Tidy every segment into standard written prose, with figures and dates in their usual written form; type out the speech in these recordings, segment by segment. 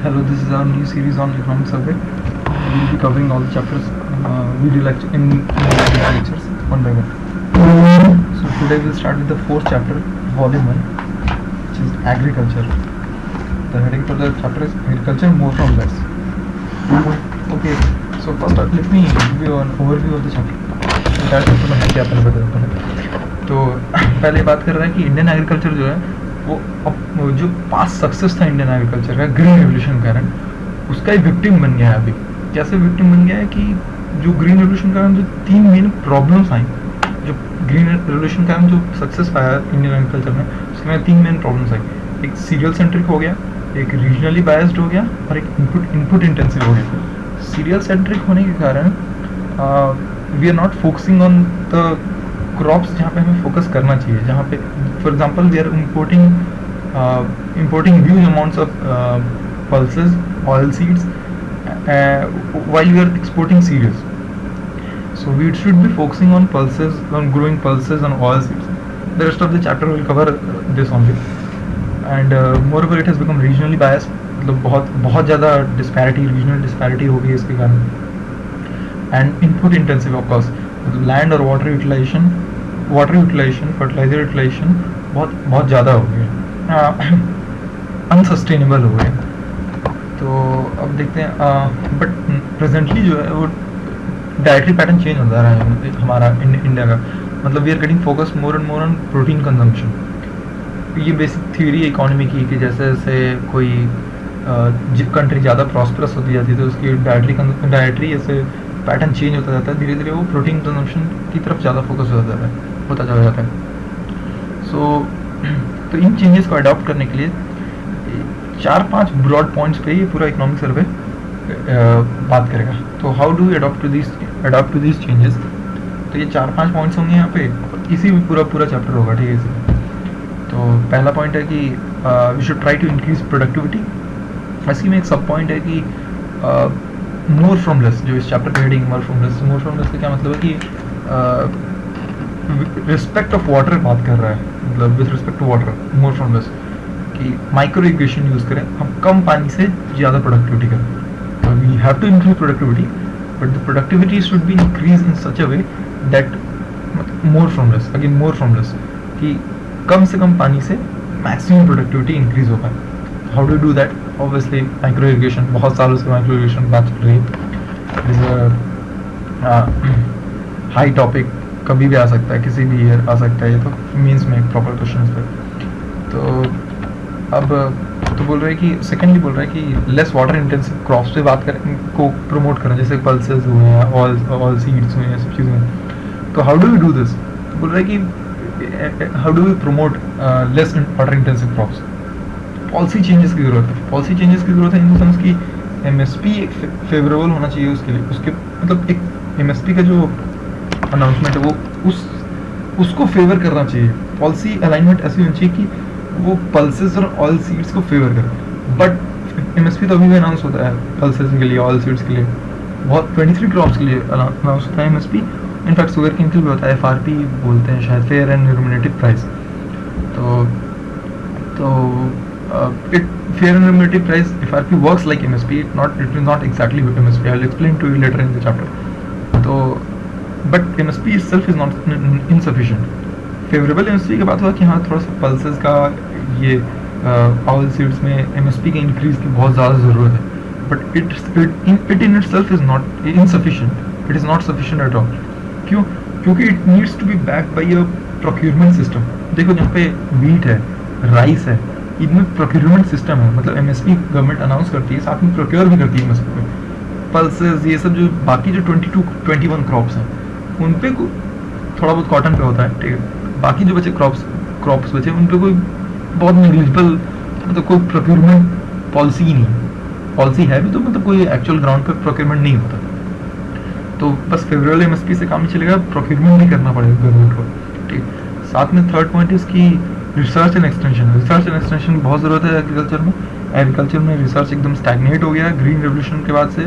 Hello, this is our new series on economic survey. We'll be covering all the chapters, video lecture in lectures one by one. So today we'll start with the fourth chapter, volume 1, which is agriculture. The heading for the chapter is agriculture more from less. Okay, so first let me give you an overview of the chapter. क्या पहले बता तो पहले बात कर रहे हैं कि इंडियन एग्रीकल्चर जो है वो जो पास्ट सक्सेस था इंडियन एग्रीकल्चर का ग्रीन रेवोल्यूशन के कारण उसका ही विक्टिम बन गया है अभी। कैसे विक्टिम बन गया है कि जो ग्रीन रेवोल्यूशन के कारण जो तीन मेन प्रॉब्लम्स आई, जो ग्रीन रेवोल्यूशन के कारण जो सक्सेस पाया इंडियन एग्रीकल्चर में, उसके में तीन मेन प्रॉब्लम्स आई। एक सीरियल सेंट्रिक हो गया, एक रीजनली बायस्ड हो गया और एक इनपुट इंटेंसिव हो गया। सीरियल सेंट्रिक होने के कारण we are not focusing on the crops जहाँ पे हमें फोकस करना चाहिए, जहाँ पे for example we are importing huge amounts of pulses, oil seeds while we are exporting cereals. So we should be focusing on pulses, on growing pulses and oil seeds. The rest of the chapter will cover this only. And moreover it has become regionally biased, मतलब बहुत ज़्यादा disparity, regional disparity हो गई इसके कारण. And input intensive of course, land और water utilization, fertilizer utilization बहुत ज़्यादा हो गया, अनसस्टेनेबल हो गए। तो अब देखते हैं, बट प्रेजेंटली जो है वो डाइटरी पैटर्न चेंज होता रहा है हमारा इंडिया का। मतलब we are getting focus more and more on protein consumption. ये बेसिक थ्योरी इकोनॉमी की कि जैसे जैसे कोई कंट्री ज़्यादा प्रॉस्परस होती जाती है तो उसकी डाइटरी ऐसे पैटर्न चेंज होता जाता है, धीरे धीरे वो प्रोटीन कंजम्पशन की तरफ ज़्यादा फोकस होता चला जाता है। तो इन चेंजेस को अडॉप्ट करने के लिए 4-5 ब्रॉड पॉइंट्स पे ये पूरा इकोनॉमिक सर्वे बात करेगा। तो how do adopt to this changes, तो ये 4-5 पॉइंट्स होंगे यहाँ पे, इसी में पूरा चैप्टर होगा, ठीक है। इसी तो पहला पॉइंट है कि we should try to increase productivity. इसी में एक सब पॉइंट है कि मोर फ्रॉम लेस, जो इस चैप्टर की हेडिंग मोर फ्रॉम लेस का क्या मतलब है कि रिस्पेक्ट ऑफ वाटर बात कर रहा है, मतलब with respect to water more from less, कि माइक्रो इरिगेशन यूज़ करें, हम कम पानी से ज़्यादा प्रोडक्टिविटी करें। तो we have to increase productivity, but the productivity should be increase in such a way that more from less, again more from less, कि कम से कम पानी से मैक्सिमम प्रोडक्टिविटी इंक्रीज हो पाए। How do do that? Obviously micro irrigation, बहुत सालों से माइक्रो इरिगेशन बात चल रही है, हाई टॉपिक, कभी भी आ सकता है, किसी भी ईयर आ सकता है, ये तो मीन्स में एक प्रॉपर क्वेश्चन पे। तो अब तो बोल रहे हैं कि सेकेंडली बोल रहे हैं कि लेस वाटर इंटेंसिव क्रॉप्स पे बात करें, को प्रमोट करें, जैसे पल्सेस हुए हैं, ऑल सीड्स हुए हैं, सब चीज़ें हैं। तो how do we do this? बोल रहे हैं कि how do we promote less water intensive crops? Policy changes की ज़रूरत है। पॉलिसी चेंजेस की ज़रूरत है इन द सेंस कि एमएसपी एक फेवरेबल होना चाहिए उसके लिए, उसके मतलब एक एमएसपी का जो अनाउंसमेंट है वो उसको फेवर करना चाहिए। पॉलिसी अलाइनमेंट ऐसी होनी चाहिए कि वो पल्सेस और ऑयल सीड्स को फेवर करे। बट एमएसपी तो अभी भी अनाउंस होता है पल्सेस के लिए, ऑयल सीड्स के लिए, बहुत 23 क्रॉप्स के लिए अनाउंस होता है एमएसपी। इनफैक्ट शुगर केन के लिए भी होता है, एफआरपी बोलते हैं शायद, फेयर एंड रेम्यूनरेटिव प्राइस। तो it fair and remunerative price, FRP works like MSP, it is not exactly MSP. I'll explain to you later in the chapter. तो but MSP itself is not insufficient. Favourable MSP की बात हुआ कि हाँ थोड़ा सा pulses का ये ऑयल सीड्स में MSP के इंक्रीज की बहुत ज़्यादा ज़रूरत है, but it in itself is not insufficient. It is not sufficient at all. क्यों? क्योंकि it needs to be backed by a procurement system. देखो जहाँ पे वीट है, राइस है, इनमें प्रोक्योरमेंट सिस्टम है, मतलब एमएसपी गवर्नमेंट अनाउंस करती है, साथ में प्रोक्योर भी करती है एमएसपी पे। पल्सेस ये सब जो बाकी जो 22-21 क्रॉप्स हैं उन पे थोड़ा बहुत कॉटन पे होता है, ठीक है। बाकी जो बचे क्रॉप्स बचे उन पे कोई बहुत नेग्लिजिबल, मतलब कोई प्रोक्योरमेंट पॉलिसी ही नहीं। पॉलिसी है भी तो मतलब कोई एक्चुअल ग्राउंड पे प्रोक्योरमेंट नहीं होता। तो बस फेवरेबल एमएसपी से काम नहीं चलेगा, प्रोक्योरमेंट भी करना पड़ेगा गवर्नमेंट को, ठीक। साथ में थर्ड पॉइंट इसकी रिसर्च एंड एक्सटेंशन की बहुत ज़रूरत है एग्रीकल्चर में रिसर्च एकदम स्टैग्नेट हो गया है ग्रीन रेवोल्यूशन के बाद से।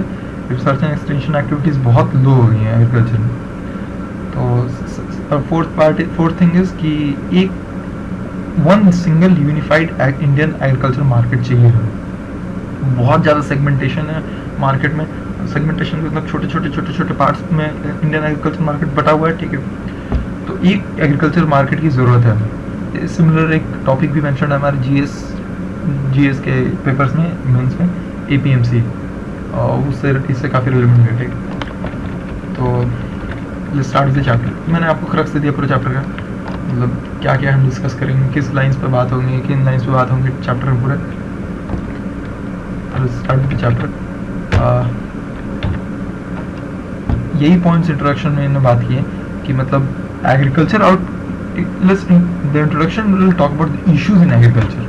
रिसर्च एंड एक्सटेंशन एक्टिविटीज़ बहुत लो हो गई हैं एग्रीकल्चर में। तो फोर्थ थिंग इज़ कि एक one single unified Indian agriculture market चाहिए हमें। बहुत ज़्यादा सेगमेंटेशन है मार्केट में। सेगमेंटेशन मतलब छोटे छोटे पार्ट्स में इंडियन एग्रीकल्चर मार्केट बटा हुआ है, ठीक है। तो एक एग्रीकल्चर मार्केट की ज़रूरत है। सिमिलर एक टॉपिक भी मेंशन है हमारे जीएस के पेपर्स में, मेंस में, एपीएमसी, और उससे इससे काफ़ी रिलेवेंट है, ठीक। तो स्टार्ट विद चैप्टर। मैंने आपको क्रक्स दे दिया पूरे चैप्टर का, मतलब क्या क्या हम डिस्कस करेंगे, किस लाइंस पे बात होंगी, किन लाइंस पे बात होंगी चैप्टर में पूरे। Start with chapter. यही पॉइंट्स इंट्रोडक्शन में इन्होंने बात की है कि मतलब agriculture out, the introduction will talk about the issues in agriculture.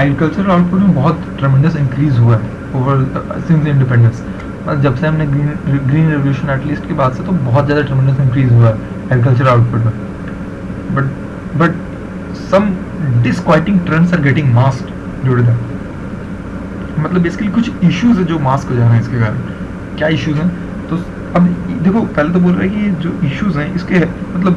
Agriculture output में बहुत ट्रेमेंडस इंक्रीज हुआ है ओवर सिंस इंडिपेंडेंस। जब से हमने ग्रीन रेवोल्यूशन एटलीस्ट की बात से तो बहुत ज़्यादा ट्रेमेंडस इंक्रीज हुआ है एग्रीकल्चर आउटपुट में। But some disquieting trends are getting masked due to that. मतलब बेसिकली कुछ इश्यूज है जो मास्क हो जा रहे हैं इसके कारण। क्या इश्यूज हैं? तो अब देखो, पहले तो बोल रहे हैं कि जो इश्यूज हैं इसके मतलब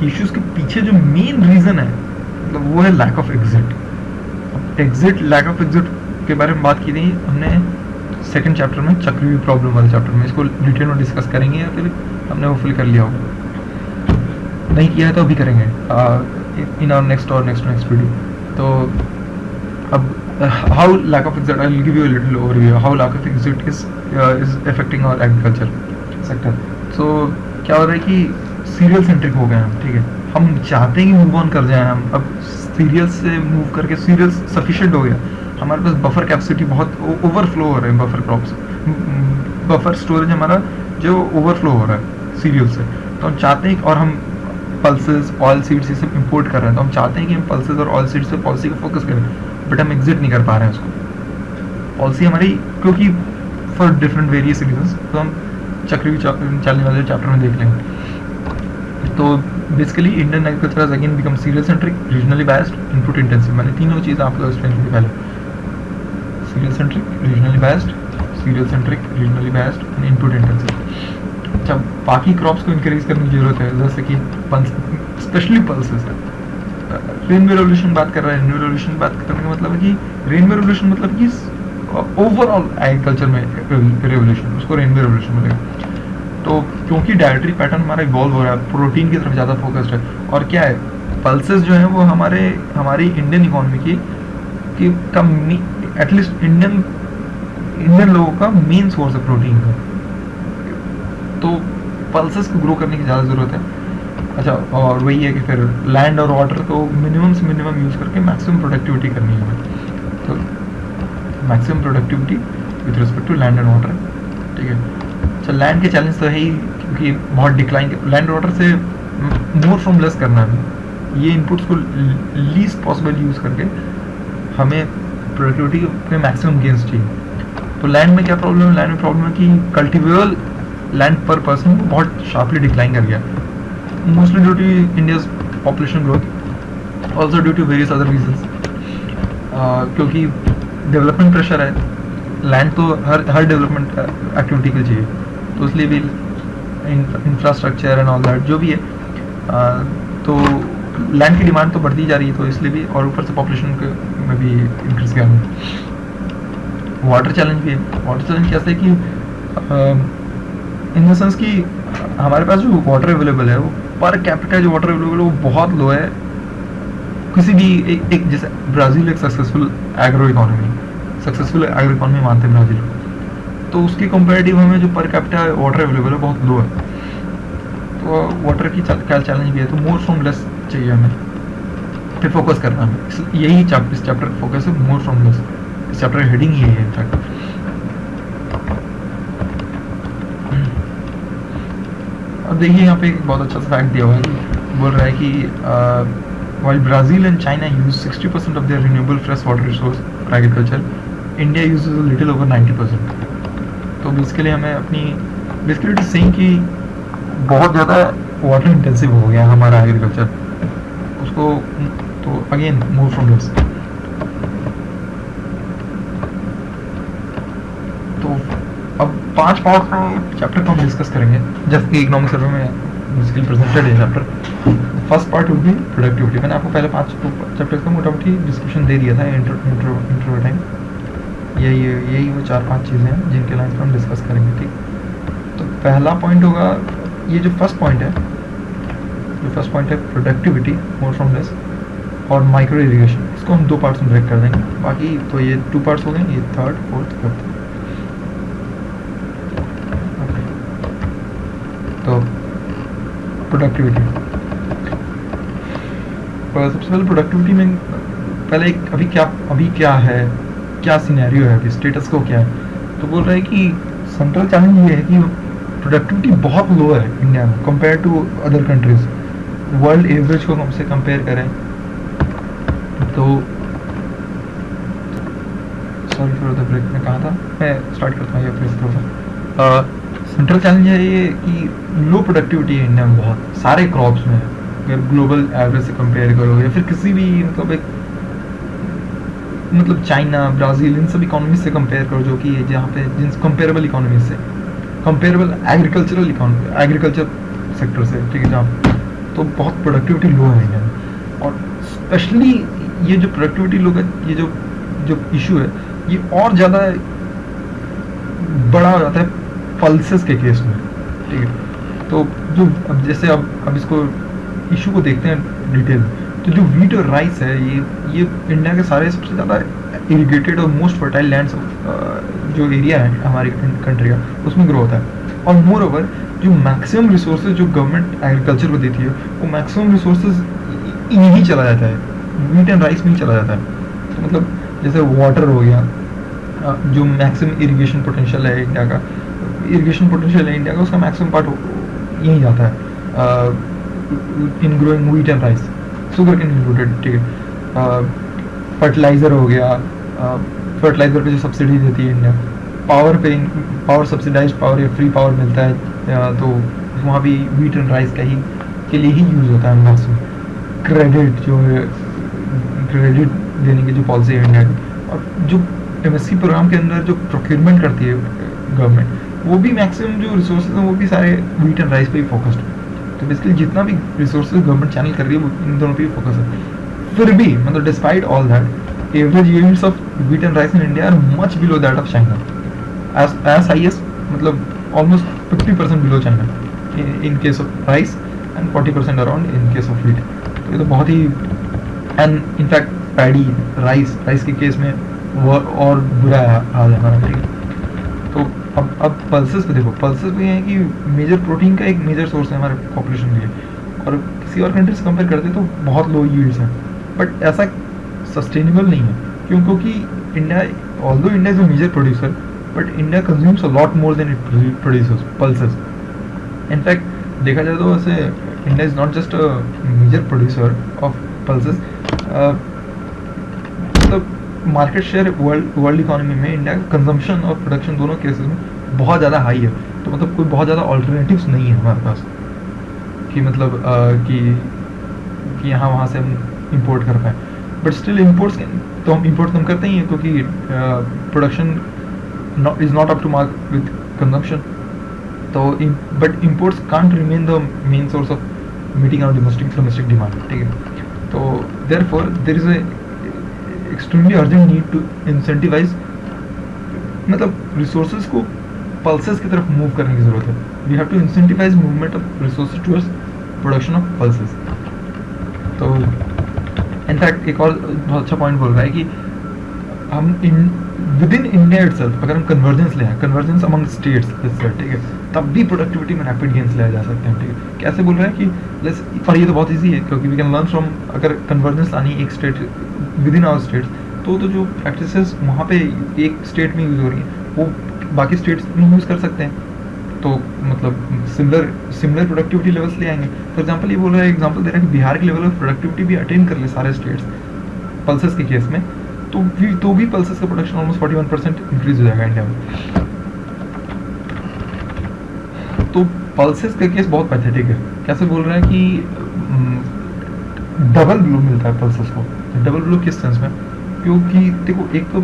इश्यूज के पीछे जो मेन रीजन है मतलब वो है lack of exit. Lack of exit के बारे में बात की थी हमने सेकंड चैप्टर में, चक्रव्यूह प्रॉब्लम वाले चैप्टर में। इसको डिटेल में डिस्कस करेंगे या फिर हमने वो फिल कर लिया होगा, नहीं किया है तो अभी करेंगे इन आवर नेक्स्ट वीडियो। तो अब how lack of exit, I'll give you a little overview how lack of exit is affecting our agriculture sector. So क्या हो रहा है कि सीरियल सेंट्रिक हो गए हम, ठीक है। हम चाहते हैं कि मूव ऑन कर जाएं हम, अब सीरियल से मूव करके सीरियल सफिशिएंट हो गया, हमारे पास बफर कैपेसिटी बहुत ओवरफ्लो हो रहा है, बफर क्रॉप्स, बफर स्टोरेज हमारा जो ओवरफ्लो हो रहा है सीरियल से। तो हम चाहते हैं, और हम पल्सेस, ऑयल सीड्स ये सब इम्पोर्ट कर रहे हैं, तो हम चाहते हैं कि हम पल्सेस और ऑयल सीड्स पे पॉलिसी को फोकस करें, बट हम एग्जिट नहीं कर पा रहे हैं उसको पॉलिसी हमारी, क्योंकि फॉर डिफरेंट वेरियस रीजंस। तो हम चक्रव्यूह चलने वाले चैप्टर में देख लेंगे। तो basically Indian agriculture has again become serial centric, regionally biased, input intensive. मैंने तीनों चीज़ आपको एक्सप्लेन की पहले, serial centric, regionally biased, serial centric, regionally biased and input intensive. जब बाकी क्रॉप्स को इंक्रीज करने की जरूरत है, जैसे कि स्पेशली पल्सेस है। रेनबो रेवोल्यूशन बात कर रहा है, रेनबो रेवोल्यूशन बात करने का मतलब है कि रेनबो रेवोल्यूशन मतलब कि ओवरऑल एग्रीकल्चर में रेवोल्यूशन, उसको रेनबो रेवोल्यूशन मिलेगा। तो क्योंकि डायट्री पैटर्न हमारा इवॉल्व हो रहा है, प्रोटीन की तरफ ज़्यादा फोकस्ड है, और क्या है, पल्सेस जो है वो हमारी इंडियन इकोनॉमी की एटलीस्ट इंडियन लोगों का मेन सोर्स है प्रोटीन का। तो पल्सेस को ग्रो करने की ज़्यादा ज़रूरत है। अच्छा, और वही है कि फिर लैंड और वाटर को मिनिमम से मिनिमम यूज़ करके मैक्सिमम प्रोडक्टिविटी करनी है हमें। तो maximum productivity with respect to land and water, ठीक है। अच्छा, लैंड के चैलेंज तो है ही, क्योंकि बहुत डिक्लाइन, लैंड वाटर से मोर फ्रॉम लेस करना है, ये इनपुट्स को लीस्ट पॉसिबल यूज़ करके हमें प्रोडक्टिविटी के मैक्सिमम गेन्स चाहिए। तो लैंड में क्या प्रॉब्लम है? लैंड में प्रॉब्लम है कि कल्टिवेबल लैंड पर पर्सन बहुत शार्पली डिक्लाइन कर गया, mostly due to India's population growth, also due to various other reasons. क्योंकि डेवलपमेंट प्रेशर है, लैंड तो हर डेवलपमेंट एक्टिविटी के लिए चाहिए, तो इसलिए भी इंफ्रास्ट्रक्चर एंड ऑल दैट जो भी है, तो लैंड की डिमांड तो बढ़ती जा रही है, तो इसलिए भी, और ऊपर से पॉपुलेशन में भी इंक्रीज किया है। वाटर चैलेंज भी है। वाटर चैलेंज कैसे है कि इन द सेंस कि हमारे पास जो वाटर अवेलेबल है वो पर कैपिटा जो वाटर अवेलेबल है वो बहुत लो है। किसी भी एक जैसे ब्राज़ील एक सक्सेसफुल एग्रो इकोनॉमी मानते हैं ब्राज़ील को, तो उसके कंपेरेटिव हमें जो पर कैपिटा वाटर अवेलेबल है बहुत लो है। तो वाटर की क्या चैलेंज भी है, तो मोर फ्रॉम लेस चाहिए हमें, पे फोकस करना है हमें। यही इस चैप्टर का फोकस है, मोर फ्रॉम लेस। इस चैप्टर की हेडिंग यही है इनफैक्ट। अब देखिए यहाँ पे एक बहुत अच्छा सा फैक्ट दिया हुआ है, बोल रहा है कि while Brazil and China use 60% of their renewable fresh water resource for agriculture, India uses a little over 90%. तो बेसिकली हमें अपनी बेसिकली इट इज सेइंग कि बहुत ज़्यादा वाटर इंटेंसिव हो गया हमारा एग्रीकल्चर, उसको तो अगेन मूव फ्रॉम दिस। तो अब 5 पार्ट में चैप्टर को हम डिस्कस करेंगे, जैसे कि इकोनॉमिक सर्वे में बेसिकली प्रेजेंटेड है चैप्टर। फर्स्ट पार्ट होगी प्रोडक्टिविटी। मैंने आपको पहले 5 चैप्टर्स का मोटा मोटी डिस्क्रिप्शन दे दिया था इंट्रो टाइम। यही वो 4-5 चीज़ें हैं जिनके लाइन पर हम डिस्कस करेंगे, ठीक। तो पहला पॉइंट होगा, ये जो फर्स्ट पॉइंट है प्रोडक्टिविटी मोर फ्रॉम लेस, और माइक्रो इरिगेशन, इसको हम 2 पार्ट्स में ब्रेक कर देंगे। बाकी तो ये 2 पार्ट्स हो गए, ये थर्ड, फोर्थ, फिफ्थ। तो प्रोडक्टिविटी, सबसे पहले प्रोडक्टिविटी में पहले एक अभी क्या है, क्या सिनेरियो है, अभी स्टेटस को क्या है। तो बोल रहा है कि सेंट्रल चैलेंज ये है कि प्रोडक्टिविटी बहुत लो है इंडिया में compare to other countries. World average को हमसे कंपेयर करें तो, सॉरी फॉर द ब्रेक, में कहा था, मैं स्टार्ट करता हूँ ये फिर थोड़ा सा। सेंट्रल चैलेंज है ये कि लो प्रोडक्टिविटी है इंडिया में बहुत सारे क्रॉप्स में। अगर ग्लोबल एवरेज से कंपेयर करो या फिर किसी भी मतलब चाइना, ब्राज़ील, इन सब इकोनॉमीज से कंपेयर करो, जो कि जहाँ पे जिन कंपेरेबल इकोनॉमीज से, कंपेरेबल एग्रीकल्चर सेक्टर से, ठीक है, जहाँ तो बहुत प्रोडक्टिविटी लो है इंडिया में। और स्पेशली ये जो प्रोडक्टिविटी लो है, ये जो इशू है, ये और ज़्यादा बड़ा हो जाता है पल्सेस के केस में, ठीक है। तो जो अब जैसे अब इसको इशू को देखते हैं डिटेल में, तो जो वीट और राइस है, ये इंडिया के सारे सबसे ज़्यादा इरिगेटेड और मोस्ट फर्टाइल लैंड्स जो एरिया है हमारी कंट्री का, उसमें ग्रो होता है। और मोर ओवर जो मैक्सिमम रिसोर्सेज जो गवर्नमेंट एग्रीकल्चर को देती है, वो मैक्सिमम रिसोर्सेज यहीं चला जाता है, वीट एंड राइस में ही चला जाता है। तो मतलब जैसे वाटर हो गया, जो मैक्सिमम इरिगेशन पोटेंशियल है इंडिया का, उसका मैक्सिमम पार्ट यहीं जाता है इन growing wheat and rice, sugar cane included, ठीक है। फर्टिलाइज़र हो गया, फर्टिलाइज़र पे जो सब्सिडी देती है इंडिया, पावर सब्सिडाइज पावर या फ्री पावर मिलता है, तो वहाँ भी वीट एंड राइस के लिए ही यूज़ होता है मैक्सिमम। क्रेडिट देने की जो पॉलिसी है इंडिया की, और जो MSc प्रोग्राम के अंदर जो प्रोक्योरमेंट करती है गवर्नमेंट, वो भी मैक्सिमम जो रिसोर्सेज हैं वो भी सारे वीट एंड राइस पे ही फोकस्ड है। तो बेसिकली जितना भी रिसोर्सेज गवर्नमेंट चैनल कर रही है वो इन दोनों पे ही फोकस है। फिर भी मतलब despite all that, average yields of wheat and rice in India are much below that of China, as high as मतलब almost 50% below China in case of rice and 40% around in case of wheat। तो ये तो बहुत ही, and in fact paddy rice के case में वो और बुरा हाल है हमारा, ठीक है। तो अब पल्सेस पे देखो, पल्सेस भी हैं कि मेजर प्रोटीन का एक मेजर सोर्स है हमारे पॉपुलेशन के लिए, और किसी और कंट्री से कंपेयर करते तो बहुत लो यील्ड्स हैं, बट ऐसा सस्टेनेबल नहीं है। क्योंकि India is a major producer, but India consumes a lot more than it produces pulses. In fact, देखा जाए तो वैसे India is not just a major producer of pulses, मतलब मार्केट शेयर वर्ल्ड इकोनॉमी में India का consumption और production दोनों cases में बहुत ज़्यादा हाई है। तो मतलब कोई बहुत ज़्यादा ऑल्टरनेटिव्स नहीं है हमारे पास कि मतलब कि यहाँ वहाँ से हम इंपोर्ट कर पाएँ। बट स्टिल इम्पोर्ट्स तो हम करते ही हैं, क्योंकि production is not up to mark with consumption. So, but imports can't remain the main source of meeting our domestic demand. ठीक है, तो therefore there is a extremely urgent need to incentivize, मतलब resources को pulses की तरफ move करने की ज़रूरत है। We have to incentivize movement of resources towards production of pulses। तो in fact एक और बहुत अच्छा पॉइंट बोल रहा है कि हम विद इन इंडिया इटसेल्फ अगर हम कन्वर्जेंस अमंग स्टेट्स, ठीक है, तब भी प्रोडक्टिविटी में रैपिड गेन्स लाए जा सकते हैं, ठीक है। कैसे बोल रहे हैं कि और ये तो बहुत इजी है, क्योंकि वी कैन लर्न फ्रॉम, अगर कन्वर्जेंस लानी एक state within our states, तो जो प्रैक्टिसेस वहाँ पे एक स्टेट में यूज़ हो रही हैं वो बाकी स्टेट्स में यूज़ कर सकते हैं। तो मतलब सिमिलर प्रोडक्टिविटी लेवल्स ले आएंगे। फॉर एग्जाम्पल ये बोल रहा है, एग्जाम्पल दे रहा है कि बिहार के लेवल ऑफ प्रोडक्टिविटी भी अटेन कर ले सारे स्टेट्स पल्सेस के केस में, तो भी पल्सेस का प्रोडक्शन ऑलमोस्ट 41% इंक्रीज हो जाएगा इंडिया में। तो पल्सेस का केस बहुत पैथेटिक है। कैसे बोल रहा है कि डबल ब्लू मिलता है पल्सेस को। डबल ब्लू किस सेंस में? क्योंकि देखो एक तो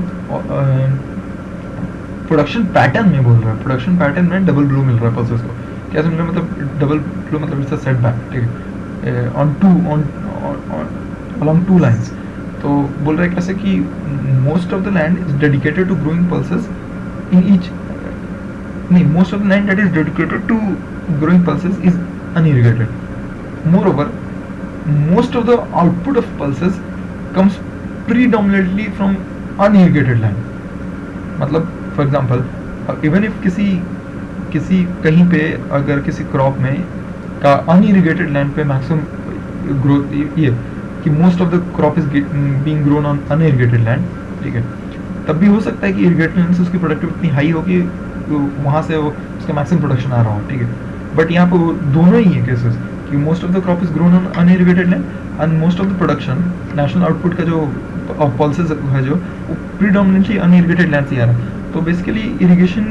प्रोडक्शन पैटर्न में बोल रहा है, प्रोडक्शन पैटर्न में डबल ब्लू मिल रहा है पल्सेस को। कैसे मिल रहा है? मतलब डबल ब्लू मतलब इट्स अ सेटबैक, ठीक है, अलोंग टू लाइंस। तो बोल रहे हैं कैसे कि most of the land is dedicated to growing pulses in each, नहीं, most of the land that is dedicated to growing pulses is unirrigated. Moreover, most of the output of pulses comes predominantly from unirrigated land. मतलब for example even if किसी कहीं पे अगर किसी crop में का unirrigated land पे maximum growth ये कि most of the crop is being grown on unirrigated land, ठीक है, तब भी हो सकता है कि इरिगेटेड लैंड से उसकी प्रोडक्टिविटी इतनी हाई हो कि वहाँ से वो उसका मैक्सिमम प्रोडक्शन आ रहा हो, ठीक है, बट यहाँ पे दोनों ही है केसेस कि most of the crop is grown on unirrigated land and most of the production national output का जो पल्सेस है जो वो प्रीडोमिनेटली अनइरिगेटेड लैंड से आ रहा है। तो बेसिकली इरिगेशन,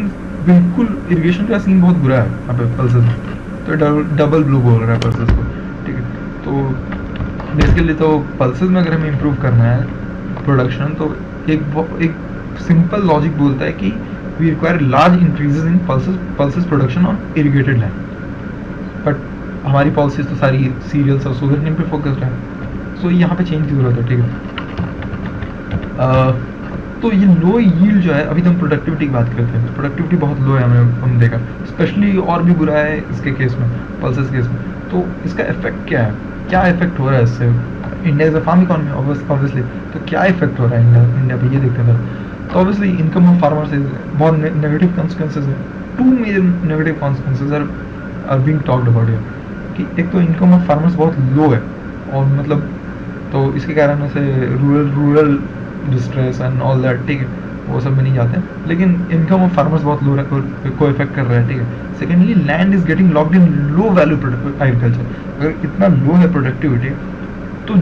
बिल्कुल इरिगेशन का सीन बहुत बुरा है यहाँ पे पल्सेस में, तो डबल ब्लू बोल रहा है पल्सेस को, ठीक है। तो बेसिकली तो पल्सेस में अगर हमें इम्प्रूव करना है प्रोडक्शन, तो एक सिंपल लॉजिक बोलता है कि we require large increases in pulses production on irrigated land, but हमारी पॉलिसीज तो सारी सीरियल्स और सुगरनिंग पे फोकस्ड है, सो यहाँ पे चेंज की जरूरत है, ठीक है। तो ये लो यील्ड जो है, अभी तो हम प्रोडक्टिविटी की बात करते हैं, प्रोडक्टिविटी बहुत लो है, हमने देखा, स्पेशली और भी बुरा है इसके केस में, पल्सेस केस में। तो इसका इफेक्ट क्या है, क्या इफेक्ट हो रहा है इससे? India is a farm economy obviously, तो क्या इफेक्ट हो रहा है इंडिया पे, ये देखते हैं। तो ऑब्वियसली इनकम ऑफ फार्मर्स बहुत नेगेटिव कॉन्सिक्वेंसेज है, 2 major negative consequences are being talked about here, कि एक तो इनकम ऑफ फार्मर्स बहुत लो है, और मतलब तो इसके कारण से rural distress and all that, ठीक है, वो सब में नहीं जाते हैं, लेकिन इनकम ऑफ फार्मर्स बहुत लो को इफेक्ट कर रहा है, ठीक है। Secondly, land is getting locked in low value agriculture. अगर इतना लो है प्रोडक्टिविटी, तो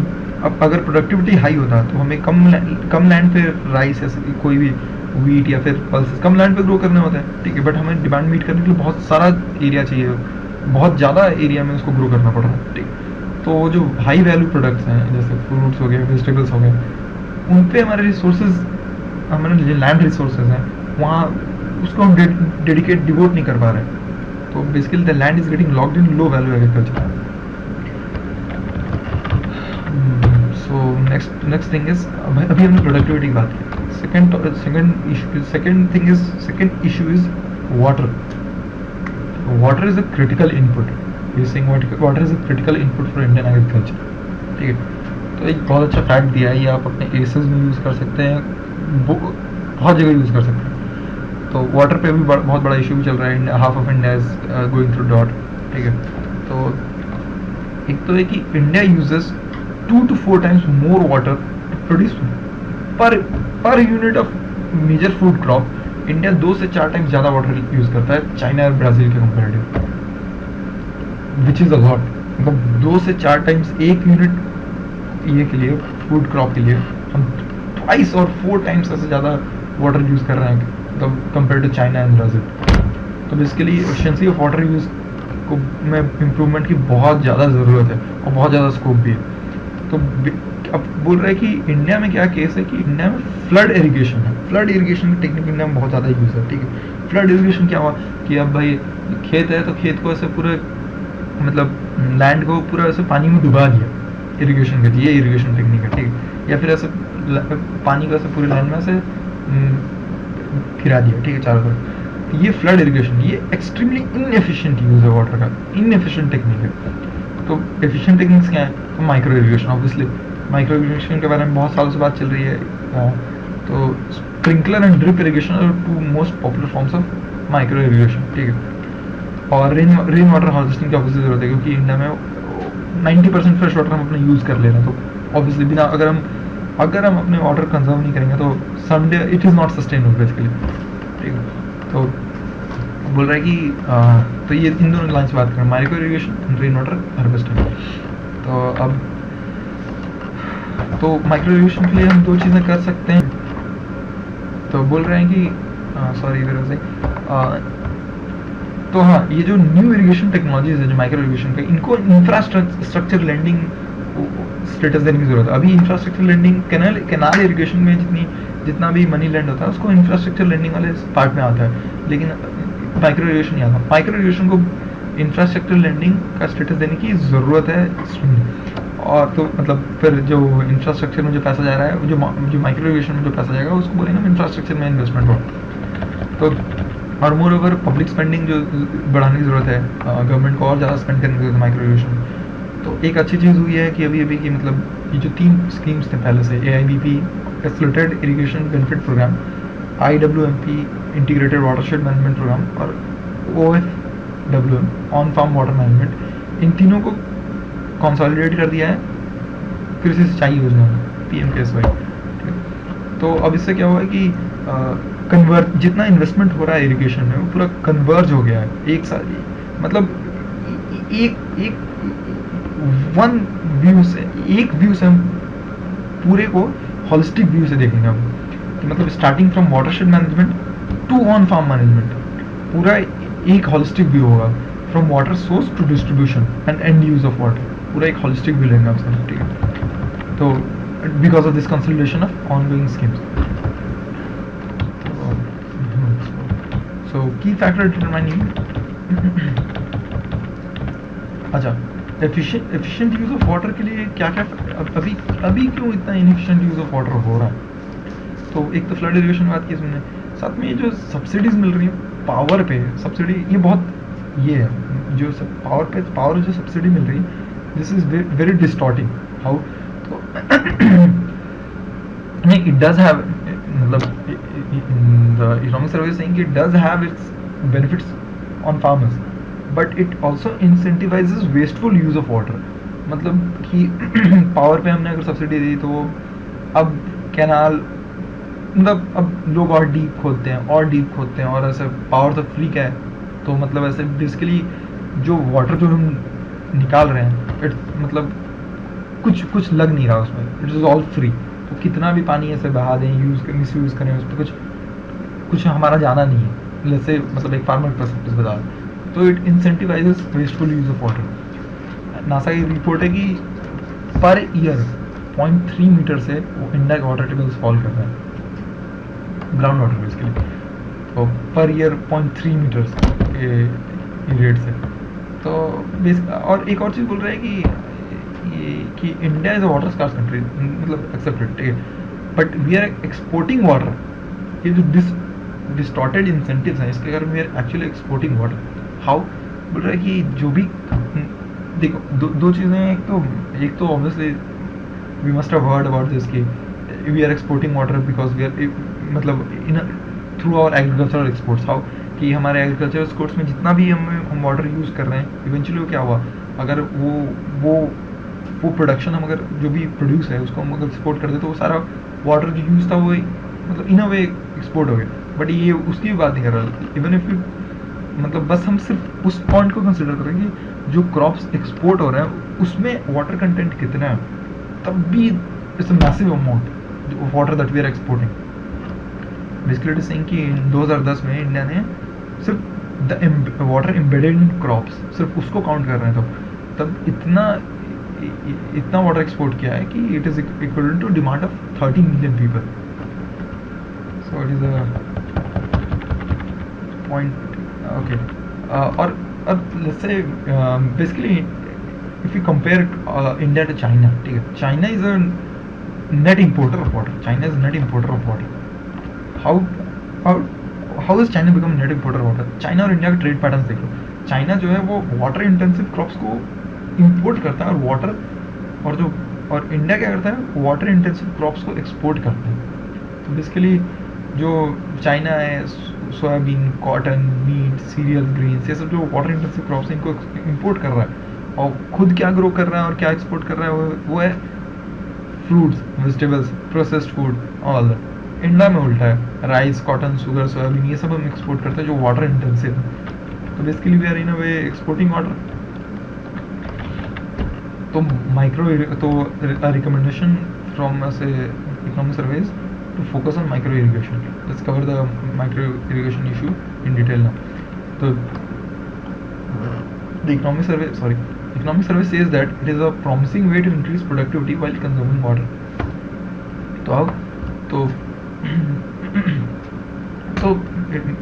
अब अगर प्रोडक्टिविटी हाई होता तो हमें कम लैंड पे राइस या कोई भी व्हीट या फिर पल्सेस कम लैंड पे ग्रो करने होते हैं, ठीक है, बट हमें डिमांड मीट करने के लिए बहुत सारा एरिया चाहिए, बहुत ज़्यादा एरिया में उसको ग्रो करना पड़ रहा है, ठीक। तो जो हाई वैल्यू प्रोडक्ट्स हैं जैसे फ्रूट्स हो गए, वेजिटेबल्स हो गए, उन पे हमारे रिसोर्सेज, हमारे जो लैंड रिसोर्सेज हैं वहाँ उसको हम डिवोट नहीं कर पा रहे, तो basically the land is getting locked in low value agriculture. So next thing is, अभी हमने प्रोडक्टिविटी की बात की, second issue is water. Water is a critical input, water is a critical input for Indian agriculture, ठीक है। तो एक बहुत अच्छा फैक्ट दिया है, ये आप अपने एसेस में यूज़ कर सकते हैं, बहुत जगह यूज़ कर सकते हैं। तो वाटर पे भी बहुत बड़ा इशू भी चल रहा है, half of India is going through that, ठीक है। तो एक तो है कि India uses 2 to 4 times more water to produce per unit of major food crop. India 2 से 4 टाइम्स ज़्यादा वाटर यूज़ करता है चाइना और ब्राज़ील के comparative, which is a lot. मतलब 2 से 4 टाइम्स एक यूनिट ये के लिए, फूड क्रॉप के लिए, हम ट्वाइस और 4 टाइम्स ऐसे ज़्यादा वाटर यूज़ कर रहे हैं मतलब compare to China and Brazil. तो basically efficiency of water use को में इम्प्रूवमेंट की बहुत ज़्यादा ज़रूरत है और बहुत ज़्यादा स्कोप भी है। तो अब बोल रहे हैं कि इंडिया में क्या केस है कि इंडिया में फ्लड इरिगेशन है, फ्लड इरिगेशन की टेक्निक इंडिया में बहुत ज़्यादा यूज़ है, ठीक है। फ्लड इरिगेशन क्या हुआ कि अब भाई खेत है तो खेत को ऐसे पूरे मतलब लैंड को पूरा ऐसे पानी में डुबा दिया, इरिगेशन करती है, ये इरिगेशन टेक्निक है, ठीक है। या फिर ऐसे पानी को ऐसे पूरे लैंड में ऐसे फिरा दिया, ठीक है, चारों तरफ। ये फ्लड इरिगेशन, ये एक्सट्रीमली इनएफिशिएंट यूज़ है वाटर का, इनएफिशिएंट टेक्निक है। तो एफिशिएंट टेक्निक्स क्या है? तो micro irrigation, obviously micro irrigation के बारे में बहुत सालों से बात चल रही है। तो sprinkler and drip irrigation are 2 most popular forms of micro irrigation, ठीक है। और रेन वाटर हार्वेस्टिंग की ऑब्वियसली जरूरत है, क्योंकि इंडिया में 90% फ्रेश वाटर हम अपना यूज़ कर ले रहे हैं। तो ऑब्वियसली बिना अगर हम अपने वाटर कंजर्व नहीं करेंगे तो someday it is not sustainable basically, ठीक है। तो बोल रहा है कि तो ये इन दोनों लाइन से बात करें, micro irrigation and rain water harvesting. तो अब तो माइक्रो इरिगेशन के लिए हम 2 चीज़ें कर सकते हैं। तो बोल रहे हैं कि सॉरी इधर से तो हाँ, ये जो न्यू इरिगेशन टेक्नोलॉजीज है जो माइक्रो इरिगेशन का, इनको इंफ्रास्ट्रक्चर लेंडिंग स्टेटस देने की जरूरत है। अभी इंफ्रास्ट्रक्चर लेंडिंग कैनाल इरिगेशन में जितना भी मनी लैंड होता है उसको इंफ्रास्ट्रक्चर लेंडिंग वाले पार्ट में आता है, लेकिन माइक्रो इरिगेशन नहीं आता। माइक्रो इरिगेशन को इंफ्रास्ट्रक्चर लेंडिंग का स्टेटस देने की ज़रूरत है। और तो मतलब फिर जो इंफ्रास्ट्रक्चर में जो पैसा जा रहा है, जो जो माइक्रो इरिगेशन में जो पैसा जाएगा उसको बोलेंगे हम इंफ्रास्ट्रक्चर में इन्वेस्टमेंट हो। तो और मोर ओवर पब्लिक स्पेंडिंग जो बढ़ाने की ज़रूरत है, गवर्नमेंट को और ज़्यादा स्पेंड करने की ज़रूरत है माइक्रो इरिगेशन। तो एक अच्छी चीज़ हुई है कि अभी अभी की मतलब ये जो 3 स्कीम्स थे पहले से, AIBP accelerated irrigation benefit programme, IWMP integrated watershed management programme और OFWM on farm water management, इन तीनों को कंसोलिडेट कर दिया है कृषि सिंचाई योजना में, PMKSY। तो अब इससे क्या हुआ है कि कन्वर्ट जितना इन्वेस्टमेंट हो रहा है इरिगेशन में वो पूरा कन्वर्ज हो गया है एक साथ, मतलब एक एक वन व्यू से, एक व्यू से हम पूरे को होलिस्टिक व्यू से देखेंगे हम, कि मतलब starting from watershed management to on farm management, पूरा एक होलिस्टिक व्यू होगा, from water source to distribution and end use of water, पूरा एक होलिस्टिक व्यू लेंगे आप, ठीक है। तो because of this consolidation of ongoing schemes, so key factor determining, अच्छा एफिशिएंट यूज ऑफ वाटर के लिए क्या क्या अभी अभी क्यों इतना इनएफिशिएंट यूज ऑफ वाटर हो रहा है। तो एक तो फ्लड इरिगेशन की बात की हमने, साथ में ये जो सब्सिडीज मिल रही है पावर पे, सब्सिडी ये बहुत ये है जो पावर पे, पावर जो सब्सिडी मिल रही है, this is very distorting how. तो नहीं, इट डज हैव, मतलब the economic survey saying it does have its benefits on farmers, but it also incentivises wasteful use of water. मतलब कि पावर पे हमने अगर सब्सिडी दी तो अब कैनाल, मतलब अब लोग और डीप खोदते हैं और डीप खोदते हैं, और ऐसे पावर तो फ्री का है, तो मतलब ऐसे बेसिकली जो वाटर जो हम निकाल रहे हैं इट मतलब कुछ कुछ लग नहीं रहा उसमें, इट इज़ ऑल फ्री। तो कितना भी पानी ऐसे बहा दें, मिस यूज़ करें, उस पर कुछ कुछ हमारा जाना नहीं है, जैसे मतलब एक फार्मर परस्पेक्टिव बता, तो it incentivises wasteful use of water. NASA की रिपोर्ट है कि पर ईयर 0.3 मीटर से इंडिया के वाटर टेबल्स फॉल कर रहे हैं, ग्राउंड वाटर बेसिकली, तो पर ईयर 0.3 मीटर्स के रेट से। तो और एक और चीज़ बोल रहा है कि India is a water scarce country, मतलब एक्सेप्टेड, ठीक है, but we are exporting water. ये जो डिस्टॉर्टेड इंसेंटिव्स हैं इसके कारण we are actually exporting water. How बोल रहा है कि जो भी देखो दो चीज़ें हैं, एक तो obviously we must have heard about this कि we are exporting water because we are मतलब in through our agricultural exports. How कि हमारे एग्रीकल्चरल एक्सपोर्ट्स में जितना भी हम वाटर यूज़ कर रहे हैं, इवेंचुअली क्या हुआ, अगर वो प्रोडक्शन हम अगर जो भी प्रोड्यूस है उसको हम अगर एक्सपोर्ट कर दे तो वो सारा वाटर जो यूज़ था वो मतलब इन अ वे एक्सपोर्ट हो गया। बट ये उसकी भी बात नहीं कर रहा, इवन इफ यू मतलब बस हम सिर्फ उस पॉइंट को कंसिडर करें कि जो क्रॉप्स एक्सपोर्ट हो रहे हैं उसमें वाटर कंटेंट कितना है, तब भी it's a massive amount water that we are exporting. Basically it is saying कि 2010 में इंडिया ने सिर्फ the water embedded in crops, सिर्फ उसको काउंट कर रहे हैं, तब इतना वाटर एक्सपोर्ट किया है कि it is equivalent to demand of 30 million people. So it is a point, okay. और let's say basically if you compare India to China, ठीक है, China is a net importer of water, China is net importer of water. How is China become net importer water. China और India का trade pattern देख लो, China जो है वो water intensive crops को इंपोर्ट करता है, और वाटर और इंडिया क्या करता है, वाटर इंटेंसिव क्रॉप्स को एक्सपोर्ट करता है। तो बेसिकली जो चाइना है soybean, cotton, meat, cereal, grains, ये सब जो वाटर इंटेंसिव क्रॉप्स हैं इनको इंपोर्ट कर रहा है, और खुद क्या ग्रो कर रहा है और क्या एक्सपोर्ट कर रहा है वो है fruits, vegetables, processed food, all that. India में उल्टा है, राइस, कॉटन, शुगर, सोयाबीन, ये सब हम एक्सपोर्ट करते हैं जो वाटर इंटेंसिव है। तो basically we are in a way exporting water. तो रिकमेंडेशन फ्रॉम से economic surveys to focus on micro irrigation. Let's cover the micro irrigation issue in detail now. So the economic survey says that it is a promising way to increase productivity while consuming water. तो अब तो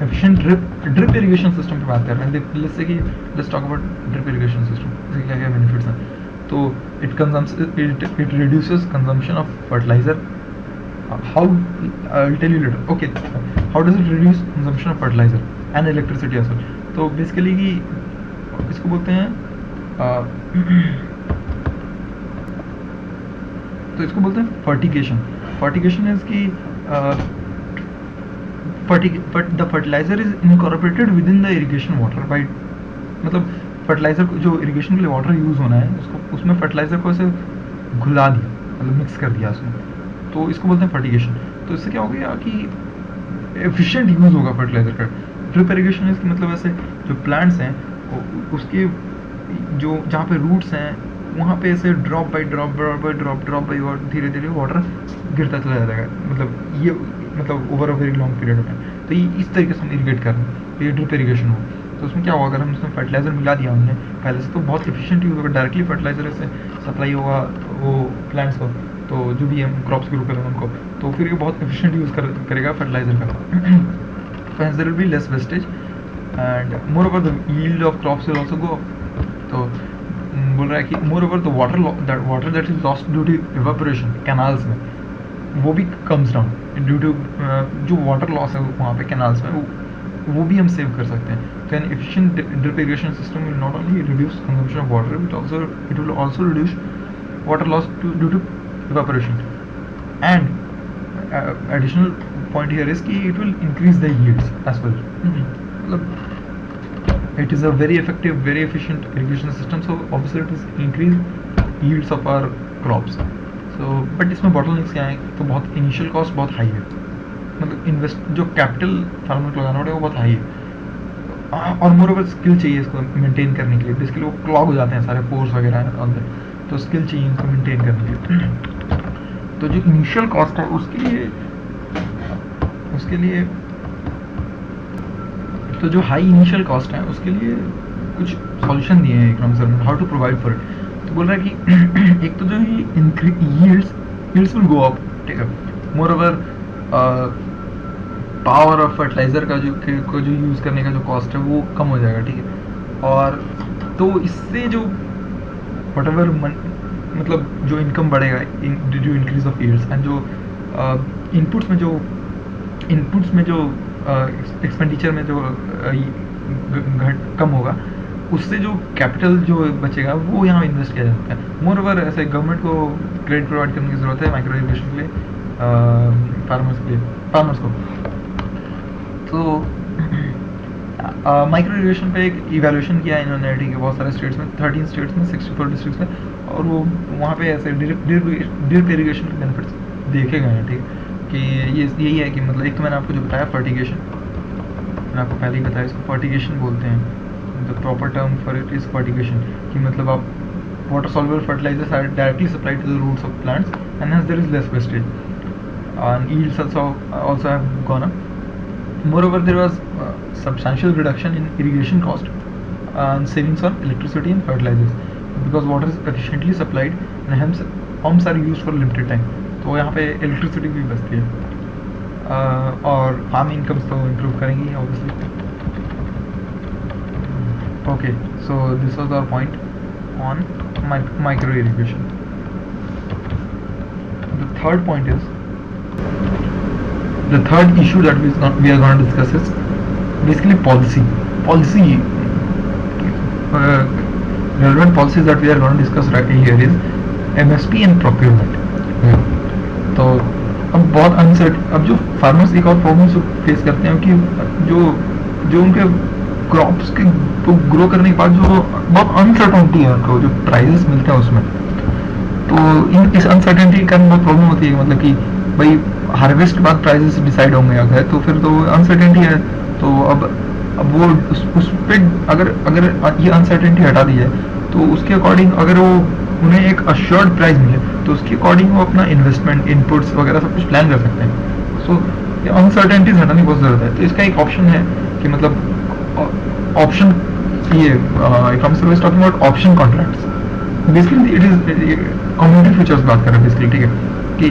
efficient drip irrigation system पे बात कर रहे हैं। let's say कि let's talk about drip irrigation system, इसके क्या क्या benefits हैं। तो it reduces consumption of fertilizer. How, I'll tell you later. Okay, how does it reduce consumption of fertilizer and electricity as well? तो basically कि इसको बोलते हैं तो इसको बोलते हैं fertigation. Fertigation is कि the fertilizer is incorporated within the irrigation water by, मतलब फर्टिलाइजर जो इरिगेशन के लिए वाटर यूज़ होना है उसको, उसमें फर्टिलाइजर को ऐसे घुला दिया, मतलब मिक्स कर दिया उसमें, तो इसको बोलते हैं फर्टिगेशन. तो इससे क्या हो गया कि एफिशिएंट यूज़ होगा फर्टिलाइजर का. ड्रिप इरिगेशन इसकी मतलब ऐसे जो प्लांट्स हैं उसके जो जहाँ पे रूट्स हैं वहाँ पे ऐसे ड्रॉप बाई ड्रॉप बाई और धीरे धीरे वाटर गिरता चला जाएगा, मतलब ये मतलब over a very long period में. तो ये इस तरीके से हम इरीगेट कर रहे हैं, ये ड्रिप इरीगेशन हो. तो उसमें क्या होगा, अगर हम उसमें फर्टिलाइज़र मिला दिया हमने पहले से, तो बहुत एफिशिएंट यूज़ होगा, डायरेक्टली फर्टिलाइजर से सप्लाई होगा वो प्लांट्स को, तो जो भी हम क्रॉप्स के रूप में उनको, तो फिर ये बहुत एफिशिएंट यूज़ करेगा फर्टिलाइजर का. तो hence there will be less wastage and moreover the yield of crops will also go. तो बोल रहा है कि moreover the water that is lost due to evaporation canals में, वो भी कम्स डाउन ड्यू टू जो water loss है वहाँ पे कैनाल्स में, वो भी हम सेव कर सकते हैं. तो an efficient drip irrigation system will not only reduce consumption of water, it will also reduce water loss due to evaporation. And additional point here is कि it will increase the yields as well. मतलब it is a very effective, very efficient irrigation system, so obviously it is increase yields of our crops. So but इसमें bottlenecks क्या है, तो बहुत initial cost बहुत high है, मतलब invest जो कैपिटल फार्मर को लगाना पड़ेगा वो बहुत हाई है, और मोर ओवर स्किल चाहिए इसको मेंटेन करने के लिए. बेसिकली वो क्लॉग हो जाते हैं सारे पोर्स वगैरह अंदर, तो स्किल चाहिए इसको मेंटेन करने के लिए. तो जो इनिशियल कॉस्ट है उसके लिए तो जो हाई इनिशियल कॉस्ट है उसके लिए कुछ सॉल्यूशन दिए हैं economic survey, how to provide for it. तो बोल रहा है कि एक तो जो यील्ड्स विल गो अप, ठीक है. Moreover power of fertiliser का जो यूज़ करने का जो कॉस्ट है वो कम हो जाएगा, ठीक है. और तो इससे जो वटएवर मतलब जो इनकम बढ़ेगा due to increase of yields, and जो इनपुट्स में जो एक्सपेंडिचर में जो कम होगा, उससे जो कैपिटल जो बचेगा वो यहाँ इन्वेस्ट किया जा सकता है. मोर ओवर ऐसे गवर्नमेंट को क्रेडिट प्रोवाइड करने की ज़रूरत है माइक्रो इरिगेशन के लिए, फार्मर्स को. तो माइक्रो इरिगेशन पे एक इवैल्यूएशन किया इन्होंने, ठीक है, बहुत सारे स्टेट्स में, 13 स्टेट्स में, 64 डिस्ट्रिक्ट्स में, और वो वहाँ पे ऐसे ड्रिप इरिगेशन के बेनिफिट्स देखे गए हैं, ठीक है. कि ये यही है कि मतलब एक तो मैंने आपको जो बताया फर्टिगेशन, मैंने आपको पहले ही बताया, इसको फर्टिगेशन बोलते हैं. The proper term for it is fertigation, कि मतलब आप water soluble fertilisers are directly supplied to the roots of plants and hence there is less wastage and yields also have gone up. Moreover, there was substantial reduction in irrigation cost and savings on electricity and fertilizers because water is efficiently supplied and hence pumps are used for limited time. तो यहाँ पे electricity भी बचती है, और farm incomes तो improve करेंगी obviously. Okay, so this was our point on micro irrigation. The third point is the third issue that we are going to discuss is basically policy relevant policies that we are going to discuss right here is MSP and procurement. तो अब बहुत अनसर्ट, अब जो farmers एक और problem face करते हैं कि जो उनके क्रॉप्स के को ग्रो करने के बाद जो बहुत अनसर्टेनिटी है उनको, जो प्राइसेस मिलते हैं उसमें, तो इस अनसर्टेनिटी के कारण बहुत प्रॉब्लम होती है. मतलब कि भाई हार्वेस्ट के बाद प्राइसेस डिसाइड होंगे अगर, तो फिर तो अनसर्टेनिटी है. तो अब वो उस पे अगर ये अनसर्टेनिटी हटा दी जाए तो उसके अकॉर्डिंग अगर वो उन्हें एक अश्योर्ड प्राइस मिले तो उसके अकॉर्डिंग वो अपना इन्वेस्टमेंट इनपुट्स वगैरह सब कुछ प्लान कर सकते हैं. सो ये अनसर्टेनिटीज हटाने की बहुत ज़रूरत है. तो इसका एक ऑप्शन है कि मतलब ऑप्शन, ये economic survey is talking about option contracts. Basically it is community futures बात कर रहे हैं बेसिकली, ठीक है, कि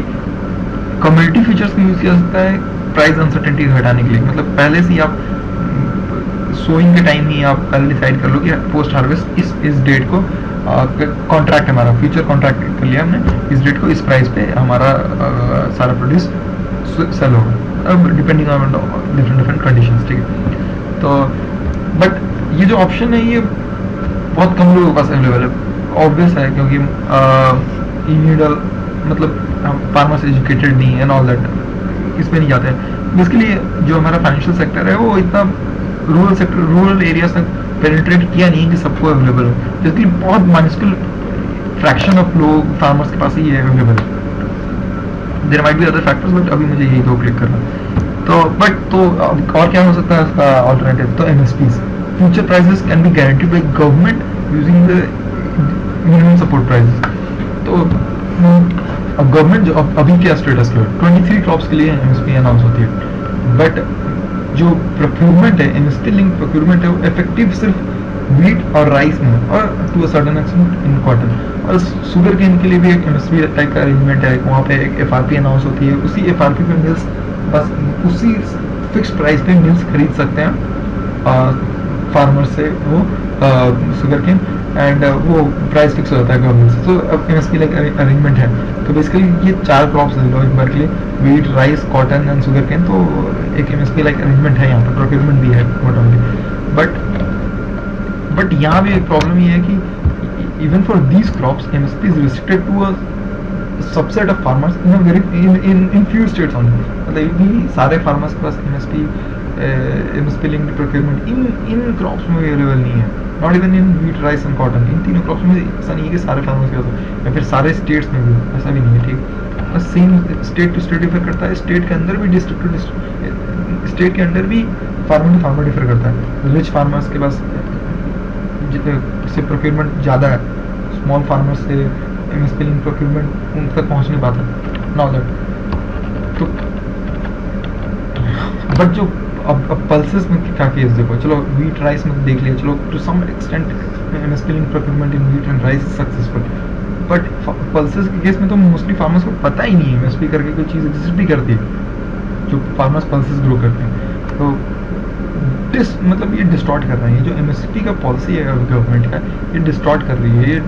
कम्युनिटी फीचर्स को यूज़ किया जाता है प्राइस अनसर्टेनिटी हटाने के लिए. मतलब पहले से ही आप सोइंग के टाइम ही आप पहले डिसाइड कर लो कि पोस्ट हार्वेस्ट इस डेट को कॉन्ट्रैक्ट हमारा फ्यूचर कॉन्ट्रैक्ट कर लिया हमने, इस डेट को इस प्राइस पे हमारा सारा प्रोड्यूस सेल होगा, अब डिपेंडिंग ऑन डिफरेंट कंडीशंस, ठीक है। तो बट ये जो ऑप्शन है ये बहुत कम लोगों के पास अवेलेबल है, ऑब्वियस है, क्योंकि मतलब हम फार्मर्स एजुकेटेड नहीं है एंड ऑल दैट, इस पे नहीं जाते हैं। बेसिकली जो हमारा फाइनेंशियल सेक्टर है वो इतना रूरल एरियाज तक पेनिट्रेट किया नहीं कि सबको अवेलेबल हो, बेसिकली बहुत माइन्यूस्कुल फ्रैक्शन ऑफ लोग फार्मर्स के पास ही है available. There might be other factors, but अभी मुझे यही दो क्लिक करना। तो बट तो और क्या हो सकता है इसका ऑल्टरनेटिव, तो MSPs, future prices can be guaranteed by government using the minimum support prices. तो अब गवर्नमेंट जो अभी क्या स्टेटस के 23 क्रॉप्स के लिए एमएसपी अनाउंस होती है, बट जो प्रोक्यूरमेंट है, एमएसपी लिंक प्रोक्यूरमेंट है, वो इफेक्टिव सिर्फ व्हीट और राइस में और to a certain extent in cotton, और शुगर केन के लिए भी एक एमएसपी टाइप का अरेंजमेंट है, वहाँ पे एक एफआरपी अनाउंस होती है, उसी एफआरपी पे मिल्स बस उसी फिक्स प्राइस पे मिल्स खरीद सकते हैं फार्मर से वो शुगर केन, एंड वो प्राइस फिक्स हो जाता है गवर्नमेंट से। तो अब एमएसपी लाइक अरेंजमेंट है। तो बेसिकली ये 4 क्रॉप्स ले लो एक बार के लिए, wheat, rice, cotton and sugar cane, तो एक एमएसपी लाइक अरेंजमेंट है, यहाँ पर प्रोक्योरमेंट भी है मोटामोटी। बट यहाँ भी एक प्रॉब्लम ये है कि even for these crops MSP is restricted to a subset of farmers in a very in few states only, मतलब ये सारे फार्मर्स के पास MSP linked procurement in crops में अवेलेबल नहीं है, not even in wheat, rice and cotton. इन तीनों क्रॉप्स में ऐसा नहीं है कि सारे फार्मर्स के पास, या फिर सारे स्टेट्स में भी ऐसा भी नहीं है, ठीक। Same state to state differ करता है, स्टेट के अंदर भी डिस्ट्रिक्ट टू डिस्ट्रिक्ट, स्टेट के अंदर भी फार्मर टू फार्मर डिफर करता है। रिच फार्मर्स के पास से प्रोक्योरमेंट ज़्यादा है, स्मॉल फार्मर्स से एमएसपी लिंक प्रोक्योरमेंट उन तक पहुँच नहीं पाता, नॉट दैट। तो बट जो अब पल्सेस में क्या केस देखो, चलो व्हीट राइस में देख लिया, चलो to some extent MSP link procurement in wheat and rice successful, but pulses के केस में तो मोस्टली फार्मर्स को पता ही नहीं है एमएसपी करके कोई चीज़ एग्जिस्ट भी करती है, जो फार्मर्स पल्सेस ग्रो करते हैं। तो मतलब ये डिस्टॉर्ट कर रहा है, ये जो एमएसपी का पॉलिसी है गवर्नमेंट का, ये डिस्टॉर्ट कर रही है, ये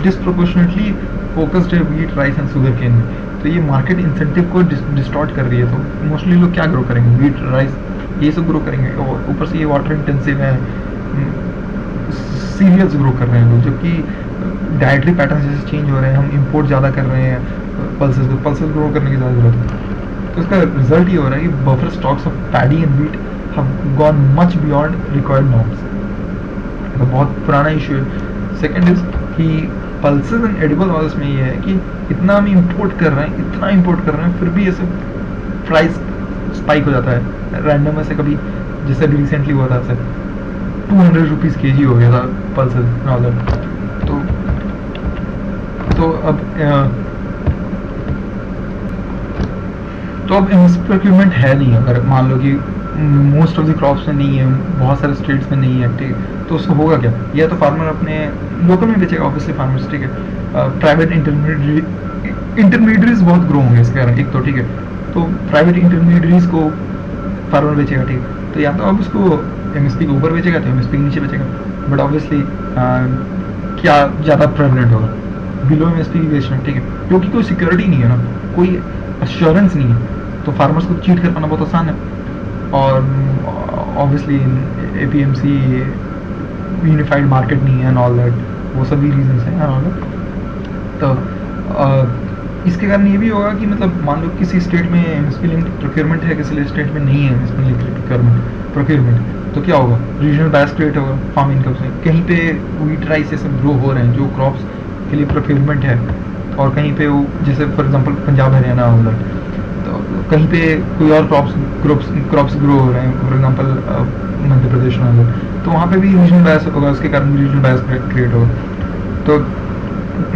डिस्प्रोपोर्शनेटली फोकस्ड है wheat, rice and sugar cane में। तो ये मार्केट इंसेंटिव को डिस्टॉर्ट कर रही है। तो मोस्टली लोग क्या ग्रो करेंगे, व्हीट, राइस, ये सब ग्रो करेंगे, और ऊपर से ये वाटर इंटेंसिव है, सीरियल्स ग्रो कर रहे हैं लोग, जबकि डाइटरी पैटर्न जैसे चेंज हो रहे हैं, हम इंपोर्ट ज़्यादा कर रहे हैं पल्सेस ग्रो करने की ज़्यादा जरूरत है। तो इसका रिजल्ट ये हो रहा है कि buffer stocks of paddy and wheat have gone much beyond required norms। तो बहुत पुराना इशू है। सेकेंड इज कि पल्सेस एंड एडिबल ऑयल्स में ये है कि इतना हम इंपोर्ट कर रहे हैं, इतना इंपोर्ट कर रहे हैं, फिर भी ऐसे प्राइस स्पाइक हो जाता है रैंडम ऐसे, कभी जैसे अभी रिसेंटली हुआ था, ऐसे 200 रुपीज़ kg हो गया था पल्सेस नॉर्दर। तो अब एमएसपी प्रोक्योरमेंट है नहीं, अगर मान लो कि मोस्ट ऑफ द क्रॉप्स में नहीं है, बहुत सारे स्टेट्स में नहीं है, ठीक, तो उसको होगा क्या, या तो फार्मर अपने लोकल में बेचेगा ऑब्वियसली फार्मर्स, ठीक है। प्राइवेट इंटरमीडिएटरीज बहुत ग्रो होंगे इसके कारण, एक तो ठीक है, तो प्राइवेट इंटरमीडिएटरीज को फार्मर बेचेगा, ठीक, तो या तो अब उसको एमएसपी के ऊपर बेचेगा तो एमएसपी के नीचे बेचेगा, बट ऑब्वियसली क्या ज़्यादा प्रेवलेंट होगा, बिलो एमएसपी बेचना, ठीक है, क्योंकि कोई सिक्योरिटी नहीं है ना, कोई अश्योरेंस नहीं है, तो फार्मर्स को चीट कर पाना बहुत आसान है। और ऑब्वियसली एपीएमसी यूनिफाइड मार्केट नहीं है एंड ऑल दैट, वो सभी रीजंस हैं एंड ऑल दैट। तो इसके कारण ये भी होगा कि मतलब मान लो किसी स्टेट में एमएसपी लिंक्ड प्रोक्योरमेंट है, किसी स्टेट में नहीं है एमएसपी लिंक्ड प्रोक्योरमेंट, तो क्या होगा, रीजनल बायस क्रिएट होगा फार्म इनकम से। कहीं पे व्हीट, राइस ये सब ग्रो हो रहे हैं जो क्रॉप्स के लिए प्रोक्योरमेंट है, और कहीं पे वो जैसे फॉर एग्जांपल पंजाब, हरियाणा, उधर तो कहीं पे कोई और क्रॉप्स ग्रो हो रहे हैं, फॉर एग्जांपल मध्य प्रदेश में, तो वहाँ पे भी रीजनल बायस होगा, उसके कारण भी रीजनल बायस क्रिएट होगा, तो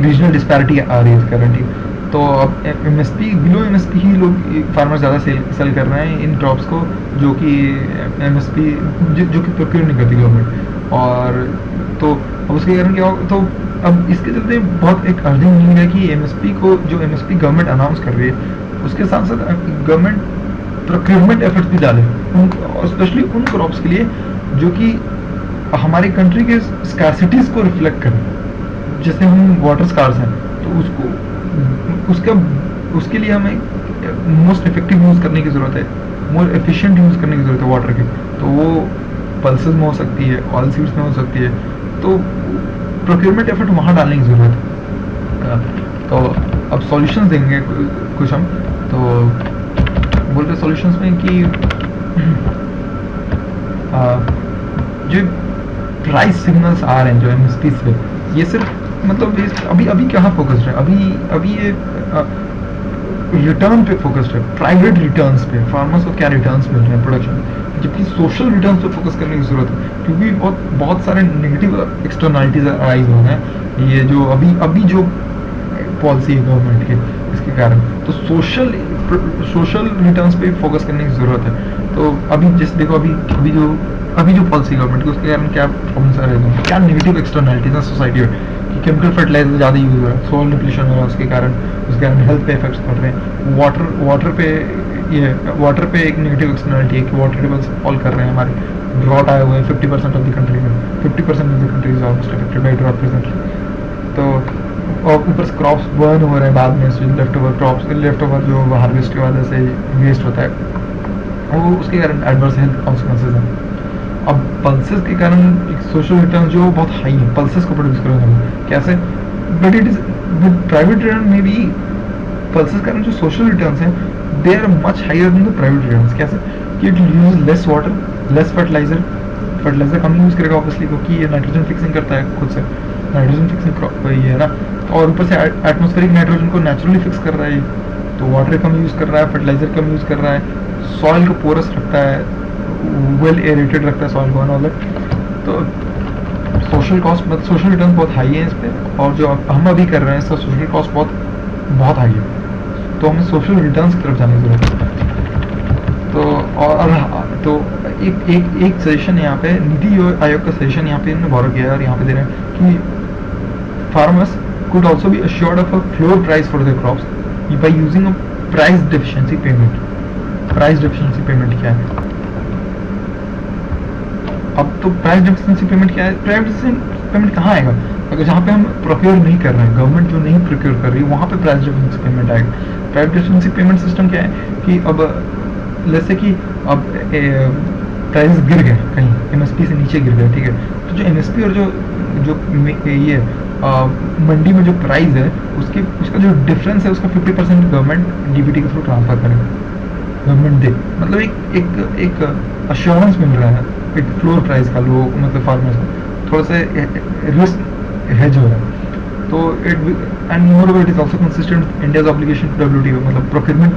रीजनल डिस्पैरिटी आ रही है इस कारण, ठीक। तो अब एमएसपी, बिलो एमएसपी ही लोग फार्मर ज़्यादा सेल कर रहे हैं इन क्रॉप्स को, जो कि एमएसपी जो कि प्रोक्योर नहीं करती गवर्नमेंट, और तो अब उसके कारण क्या होगा, तो अब इसके चलते बहुत एक अर्जेंट नीड है कि एमएसपी को, जो एमएसपी गवर्नमेंट अनाउंस कर रही है, उसके साथ साथ गवर्नमेंट प्रोक्योरमेंट एफर्ट्स भी डाले, और स्पेशली उन क्रॉप्स के लिए जो कि हमारी कंट्री के स्कार्सिटीज को रिफ्लेक्ट करें, जैसे हम वाटर स्कार्स हैं तो उसका उसके लिए हमें मोस्ट इफेक्टिव यूज़ करने की ज़रूरत है, मोर एफिशिएंट यूज़ करने की ज़रूरत है वाटर की। तो वो पल्सेस में हो सकती है, ऑयल सीड्स में हो सकती है, तो प्रोक्योरमेंट एफर्ट वहाँ डालने की ज़रूरत है। तो अब सॉल्यूशंस देंगे कुछ हम, तो बोल रहे सॉल्यूशंस में कि जो प्राइस सिग्नल्स आ रहे हैं जो एमएसपीज पे, ये सिर्फ मतलब अभी कहाँ फोकस्ड है, अभी ये रिटर्न पे फोकस्ड है, प्राइवेट रिटर्न्स पे, फार्मर्स को क्या रिटर्न्स मिल रहे हैं प्रोडक्शन, जबकि सोशल रिटर्न्स पे फोकस करने की जरूरत है, क्योंकि बहुत सारे नेगेटिव एक्सटर्नलिटीज अराइज हो रहे हैं ये जो अभी जो पॉलिसी है गवर्नमेंट की, इसके कारण। तो सोशल रिटर्न्स पे फोकस करने की जरूरत है। तो अभी जैसे देखो अभी जो पॉलिसी गवर्नमेंट की, उसके कारण क्या प्रॉब्लम्स आ रहे हैं, क्या नेगेटिव एक्सटर्नलिटीज है सोसाइटी में, कि केमिकल फर्टिलाइजर ज़्यादा यूज हो रहा है, सॉइल डिप्लीशन हो रहा है, उसके कारण हेल्थ पे इफेक्ट्स पड़ रहे हैं। वाटर पे एक नेगेटिव एक्सटर्नलिटी है कि वाटर टेबल्स फॉल कर रहे हैं, हमारे ड्रॉट आए हुए हैं 50% ऑफ द कंट्री में, 50% of the country is almost affected by drought presently. तो और ऊपर से क्रॉप्स बर्न हो रहे हैं बाद में, लेफ्ट ओवर जो हार्वेस्ट की वजह से वेस्ट होता है, वो उसके कारण एडवर्स हेल्थ कॉन्सिक्वेंसेज हैं। अब पल्सेस के कारण सोशल रिटर्न जो बहुत हाई है, पल्सेस को प्रोड्यूस करेंगे कैसे, but it is with private return में भी पल्सेस के कारण जो सोशल रिटर्न्स हैं they are much higher than the private returns. कैसे कि it use less water, less fertiliser कम यूज करेगा ऑब्वियसली, क्योंकि ये नाइट्रोजन फिक्सिंग करता है खुद से, नाइट्रोजन फिक्सिंग ये है ना, और ऊपर से एटमॉस्फेरिक नाइट्रोजन को नेचुरली फिक्स कर रहा है, तो वाटर कम यूज कर रहा है, फर्टिलाइजर कम यूज कर रहा है, सॉइल को पोरस रखता है, वेल एरेटेड रखता है सॉइल को, ऑल दैट। तो सोशल कॉस्ट मतलब सोशल रिटर्न बहुत हाई है इस पे, और जो हम अभी कर रहे हैं इसका सोशल कॉस्ट बहुत हाई है, तो हमें सोशल रिटर्न्स की तरफ जाने की जरूरत है। तो एक सजेशन यहाँ पे नीति आयोग का सजेशन यहाँ पे इन्होंने बोरो किया है, और यहाँ पे दे रहे हैं कि farmers could also be assured of a floor price for their crops by using a price deficiency payment. Price deficiency payment क्या है? अब तो प्राइस डेफिशिएंसी पेमेंट क्या है? प्राइस डेफिशिएंसी पेमेंट कहाँ आएगा? अगर जहाँ पे हम प्रोक्योर नहीं कर रहे हैं, गवर्नमेंट जो नहीं प्रोक्योर कर रही है, वहाँ पे प्राइस डेफिशिएंसी पेमेंट आएगा। प्राइस डेफिशिएंसी पेमेंट सिस्टम क्या है कि अब जैसे कि अब प्राइस गिर गए कहीं, एमएसपी से नीचे गिर गए, ठीक है, तो जो एमएसपी और जो ये मंडी में जो प्राइस है उसका जो डिफरेंस है उसका 50% गवर्नमेंट डीबीटी के थ्रू ट्रांसफर करेगा, गवर्नमेंट दे, मतलब एक अश्योरेंस मिल रहा है, एक फ्लोर प्राइस का लोग मतलब फार्मर्स को थोड़ा सा रिस्क हेज हो रहा है। तो and more it is also consistent India's obligation to WTO, मतलब प्रोक्योरमेंट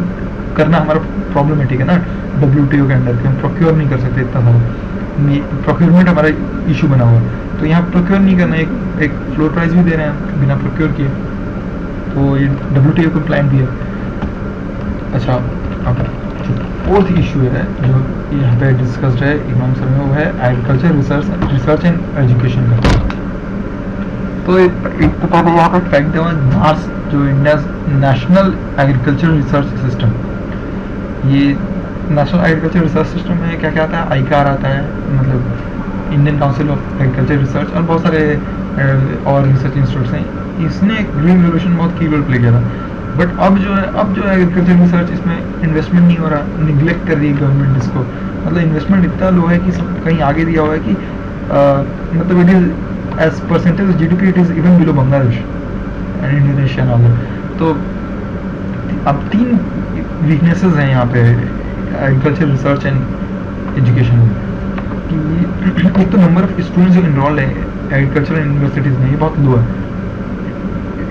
करना हमारा प्रॉब्लमेटिक है ना डब्ल्यूटीओ के अंडर, कि हम प्रोक्योर नहीं कर सकते इतना सारा, प्रोक्योरमेंट हमारा इशू बना हुआ है, तो यहाँ प्रोक्योर नहीं करना, एक फ्लोर प्राइस भी दे रहे हैं बिना प्रोक्योर किए, तो ये डब्ल्यूटीओ कंप्लायंट भी है। अच्छा, अब फोर्थ इशू है जो यहाँ पे डिस्कस्ड है इकोनॉमिक्स में, वो है एग्रीकल्चर रिसर्च एंड एजुकेशन का। तो एक तो यहाँ पर फैक्ट देवा नार्स जो India national agriculture research system, ये नेशनल एग्रीकल्चर रिसर्च सिस्टम में क्या क्या आता है? आईकार आता है, मतलब Indian council of agriculture research, और बहुत सारे और रिसर्च इंस्टीट्यूट्स हैं। इसने ग्रीन रेवोल्यूशन बहुत की रोल प्ले किया था, बट अब जो एग्रीकल्चर रिसर्च इसमें इन्वेस्टमेंट नहीं हो रहा, निगलेक्ट कर रही है गवर्नमेंट इसको, मतलब इन्वेस्टमेंट इतना लो है कि सब कहीं आगे दिया हुआ है कि मतलब it is as percentage GDP it is even below Bangladesh and Indonesia and all. तो अब 3 वीकनेसेस हैं यहाँ पे एग्रीकल्चर रिसर्च एंड एजुकेशन में, कि एक तो नंबर ऑफ स्टूडेंट्स जो इनरोल्ड है एग्रीकल्चर यूनिवर्सिटीज में ये बहुत लो है।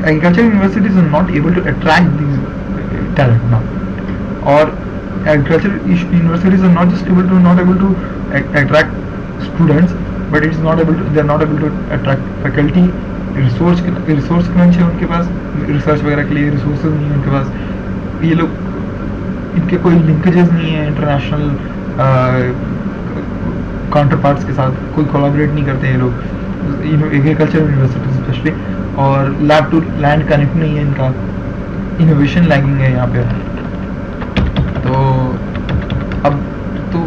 Agricultural universities are not able to attract these talent now, or agricultural universities are not able to attract students, but they are not able to attract faculty. resource crunch है उनके पास, research वगैरह के लिए resources नहीं है उनके पास, ये लोग इनके कोई लिंकेजेस नहीं है इंटरनेशनल काउंटर पार्ट्स के साथ, कोई कोलैबोरेट नहीं करते हैं ये लोग, एग्रीकल्चर यूनिवर्सिटीज स्पेशली, और लैब टू लैंड कनेक्ट नहीं है इनका, इनोवेशन लैगिंग है यहाँ पे। तो अब तो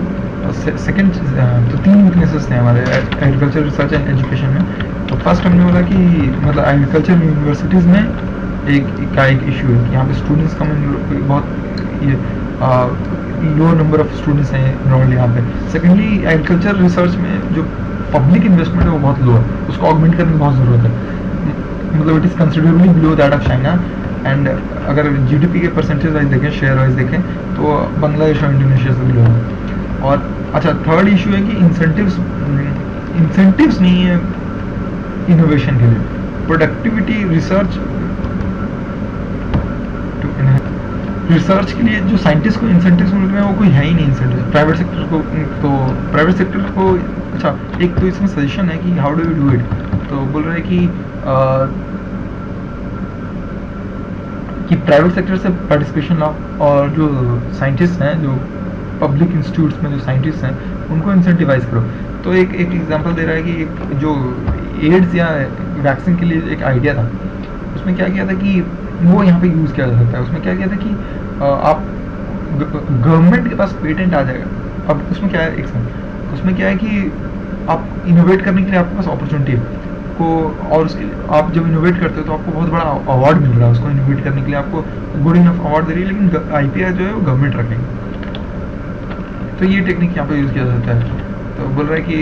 सेकंड तो 3 वीकनेसेस हैं हमारे एग्रीकल्चर रिसर्च एंड एजुकेशन में, तो फर्स्ट हमने बोला कि मतलब एग्रीकल्चर यूनिवर्सिटीज़ में एक इशू है कि यहाँ पे स्टूडेंट्स कम बहुत ये लो नंबर ऑफ स्टूडेंट्स हैं एनरोल्ड यहाँ पे। सेकेंडली एग्रीकल्चर रिसर्च में जो पब्लिक इन्वेस्टमेंट है वो बहुत लो है, उसको ऑगमेंट करने की बहुत ज़रूरत है। मतलब it is considerably below that of China and अगर जीडीपी के परसेंटेज वाइज देखें, शेयर वाइज देखें तो बांग्लादेश और इंडोनेशिया से बिलो है। और अच्छा थर्ड इशू है कि इंसेंटिव्स नहीं है इनोवेशन के लिए, प्रोडक्टिविटी रिसर्च के लिए जो साइंटिस्ट को इंसेंटिव्स मिल रहे हैं वो कोई है ही नहीं इंसेंटिव प्राइवेट सेक्टर को। तो प्राइवेट सेक्टर को अच्छा एक तो इसमें सजेशन है कि how do you do it, तो बोल रहे हैं कि प्राइवेट सेक्टर से पार्टिसिपेशन लाओ और जो साइंटिस्ट हैं, जो पब्लिक इंस्टीट्यूट्स में जो साइंटिस्ट हैं उनको इंसेंटिवाइज करो। तो एक एग्जांपल दे रहा है कि एक जो एड्स या वैक्सीन के लिए एक आइडिया था, उसमें क्या किया था कि वो यहाँ पे यूज़ किया जा सकता है। उसमें क्या किया था कि आप गवर्नमेंट के पास पेटेंट आ जाएगा। अब उसमें क्या है, एक सेकंड, उसमें क्या है कि आप इनोवेट करने के लिए आपके पास अपॉर्चुनिटी है को, और उसके आप जब इनोवेट करते हो तो आपको बहुत बड़ा अवार्ड मिल रहा है उसको इनोवेट करने के लिए, आपको गुड इनफ अवार्ड दे रही है, लेकिन आईपीआर जो है वो गवर्नमेंट रखेगी। तो ये टेक्निक यहाँ पे यूज़ किया जाता है। तो बोल रहा है कि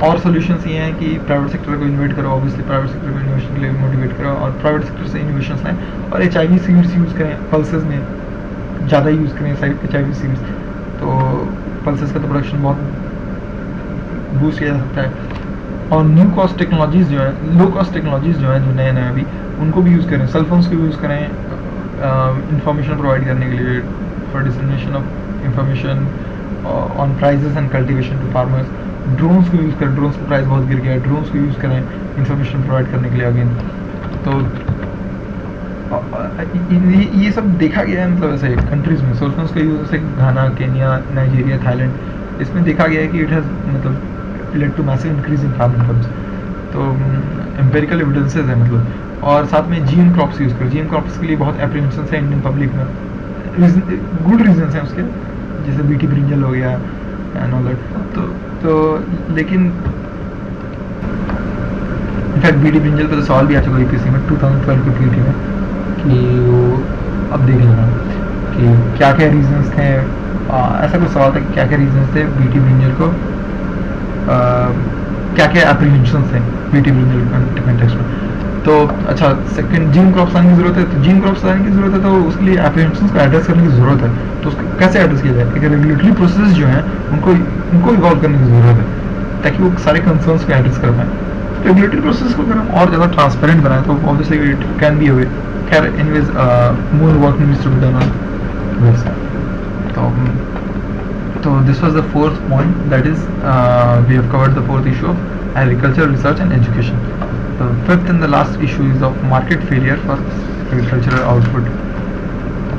और सोल्यूशंस ये हैं कि प्राइवेट सेक्टर को इन्वेट करो, ऑब्वियसली प्राइवेट सेक्टर को इनोवेशन के लिए मोटिवेट करो और प्राइवेट सेक्टर से इनोवेशंस लाएं और HIV सीड्स यूज़ करें, पल्सेस में ज़्यादा यूज़ करें HIV सीड्स। तो पल्सेस का तो प्रोडक्शन बहुत बूस्ट किया जा सकता है। और न्यू कॉस्ट टेक्नोलॉजीज़ जो है, लो कॉस्ट टेक्नोलॉजीज़ जो हैं, जो नए नए अभी, उनको भी यूज़ करें। सेल फोन्स को यूज़ करें इंफॉर्मेशन प्रोवाइड करने के लिए, for dissemination of information on prices and cultivation to farmers. Drones को यूज़ करें, ड्रोन्स का प्राइस बहुत गिर गया है, ड्रोन्स को यूज़ करें इंफॉर्मेशन प्रोवाइड करने के लिए अगेन। तो ये सब देखा गया है, मतलब ऐसे कंट्रीज़ में सोल्फोन्स का यूज़, जैसे घाना, केनिया, नाइजीरिया, थाईलैंड, इसमें देखा गया है कि इट हैज़ मतलब led to massive increase in farm incomes. तो एम्पेरिकल एविडेंसेस है मतलब। और साथ में GM क्रॉप्स यूज़ करो, GM क्रॉप्स के लिए बहुत एप्रीहेंशंस है इंडियन पब्लिक में, गुड रीजंस हैं उसके, जैसे BT ब्रिंजल हो गया एंड ऑल दैट। तो लेकिन इनफैक्ट BT ब्रिंजल पे तो सवाल भी आ चुका यूपीएससी में 2012 की PET में कि वो अब देख लेना कि क्या क्या रीजंस थे। ऐसा कुछ सवाल था कि क्या क्या रीजंस थे BT ब्रिंजल को, क्या क्या एप्रीहेंशंस थे BT ब्रिंजल कंटेक्स्ट में। तो अच्छा सेकंड जीन क्रॉप्स लाने की जरूरत है, तो जीन क्रॉप्स लाने की जरूरत है, तो उसके लिए एप्रीहेंशंस को एड्रेस करने की जरूरत है। तो उसको कैसे एड्रेस किया जाए, एक रेगुलेटरी प्रोसेस जो है उनको इवॉल्व करने की जरूरत है ताकि वो सारे कंसर्न्स को एड्रेस कर पाए। रेगुलेटरी प्रोसेस को अगर हम और ज़्यादा ट्रांसपेरेंट बनाए तो obviously it can be a way. खैर anyways more work needs to be done on this. तो this was the fourth point, that is we have covered the fourth issue of agriculture research and education. The fifth and the last issue is of market failure for agricultural output.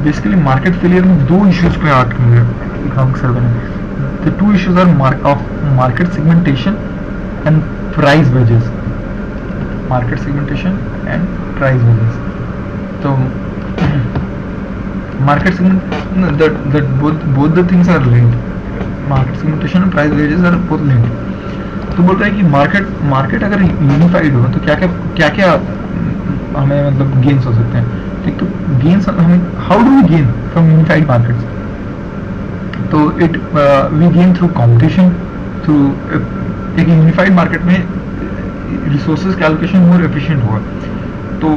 Basically, market failure में दो issues पे आठ होंगे economic survey में. The two issues are of market segmentation and price wedges. Market segmentation and price wedges. So market segment, that both the things are linked. Market segmentation and price wedges are both linked. तो बोल रहा है कि market अगर unified हो तो क्या क्या हमें मतलब गेन्स हो सकते हैं। ठीक, तो गेन्स हमें how do we gain from unified markets, तो it we gain through competition, through एक यूनिफाइड मार्केट में रिसोर्सेज का एलोकेशन मोर एफिशिएंट होगा, तो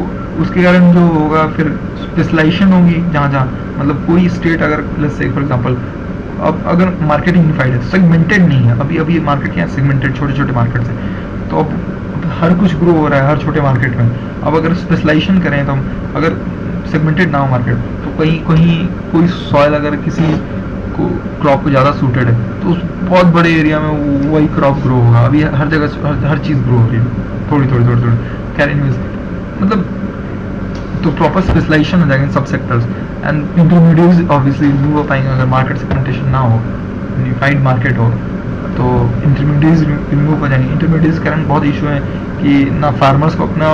उसके कारण जो होगा फिर स्पेशलाइजेशन होगी जहाँ मतलब कोई स्टेट अगर लेट्स से फॉर एग्जांपल अब अगर मार्केट यूनिफाइड है, सेगमेंटेड नहीं है, अभी मार्केट क्या है सेगमेंटेड, छोटे छोटे मार्केट से, तो अब हर कुछ ग्रो हो रहा है हर छोटे मार्केट में। अब अगर स्पेशलाइजेशन करें तो हम अगर सेगमेंटेड ना हो मार्केट, तो कहीं कोई सॉइल अगर किसी को क्रॉप को ज़्यादा सूटेड है तो उस बहुत बड़े एरिया में वही क्रॉप ग्रो होगा। अभी हर जगह हर चीज़ ग्रो हो रही है थोड़ी खैर मतलब, तो प्रॉपर स्पेशलाइजेशन हो जाएगा इन सब sectors and intermediates obviously move हो पाएंगे। अगर मार्केट सेगमेंटेशन ना हो, यूनिफाइड मार्केट हो, तो इंटरमीडिएट्स रिमूव हो जाएंगे। इंटरमीडिएट्स के कारण बहुत इशू है कि ना फार्मर्स को अपना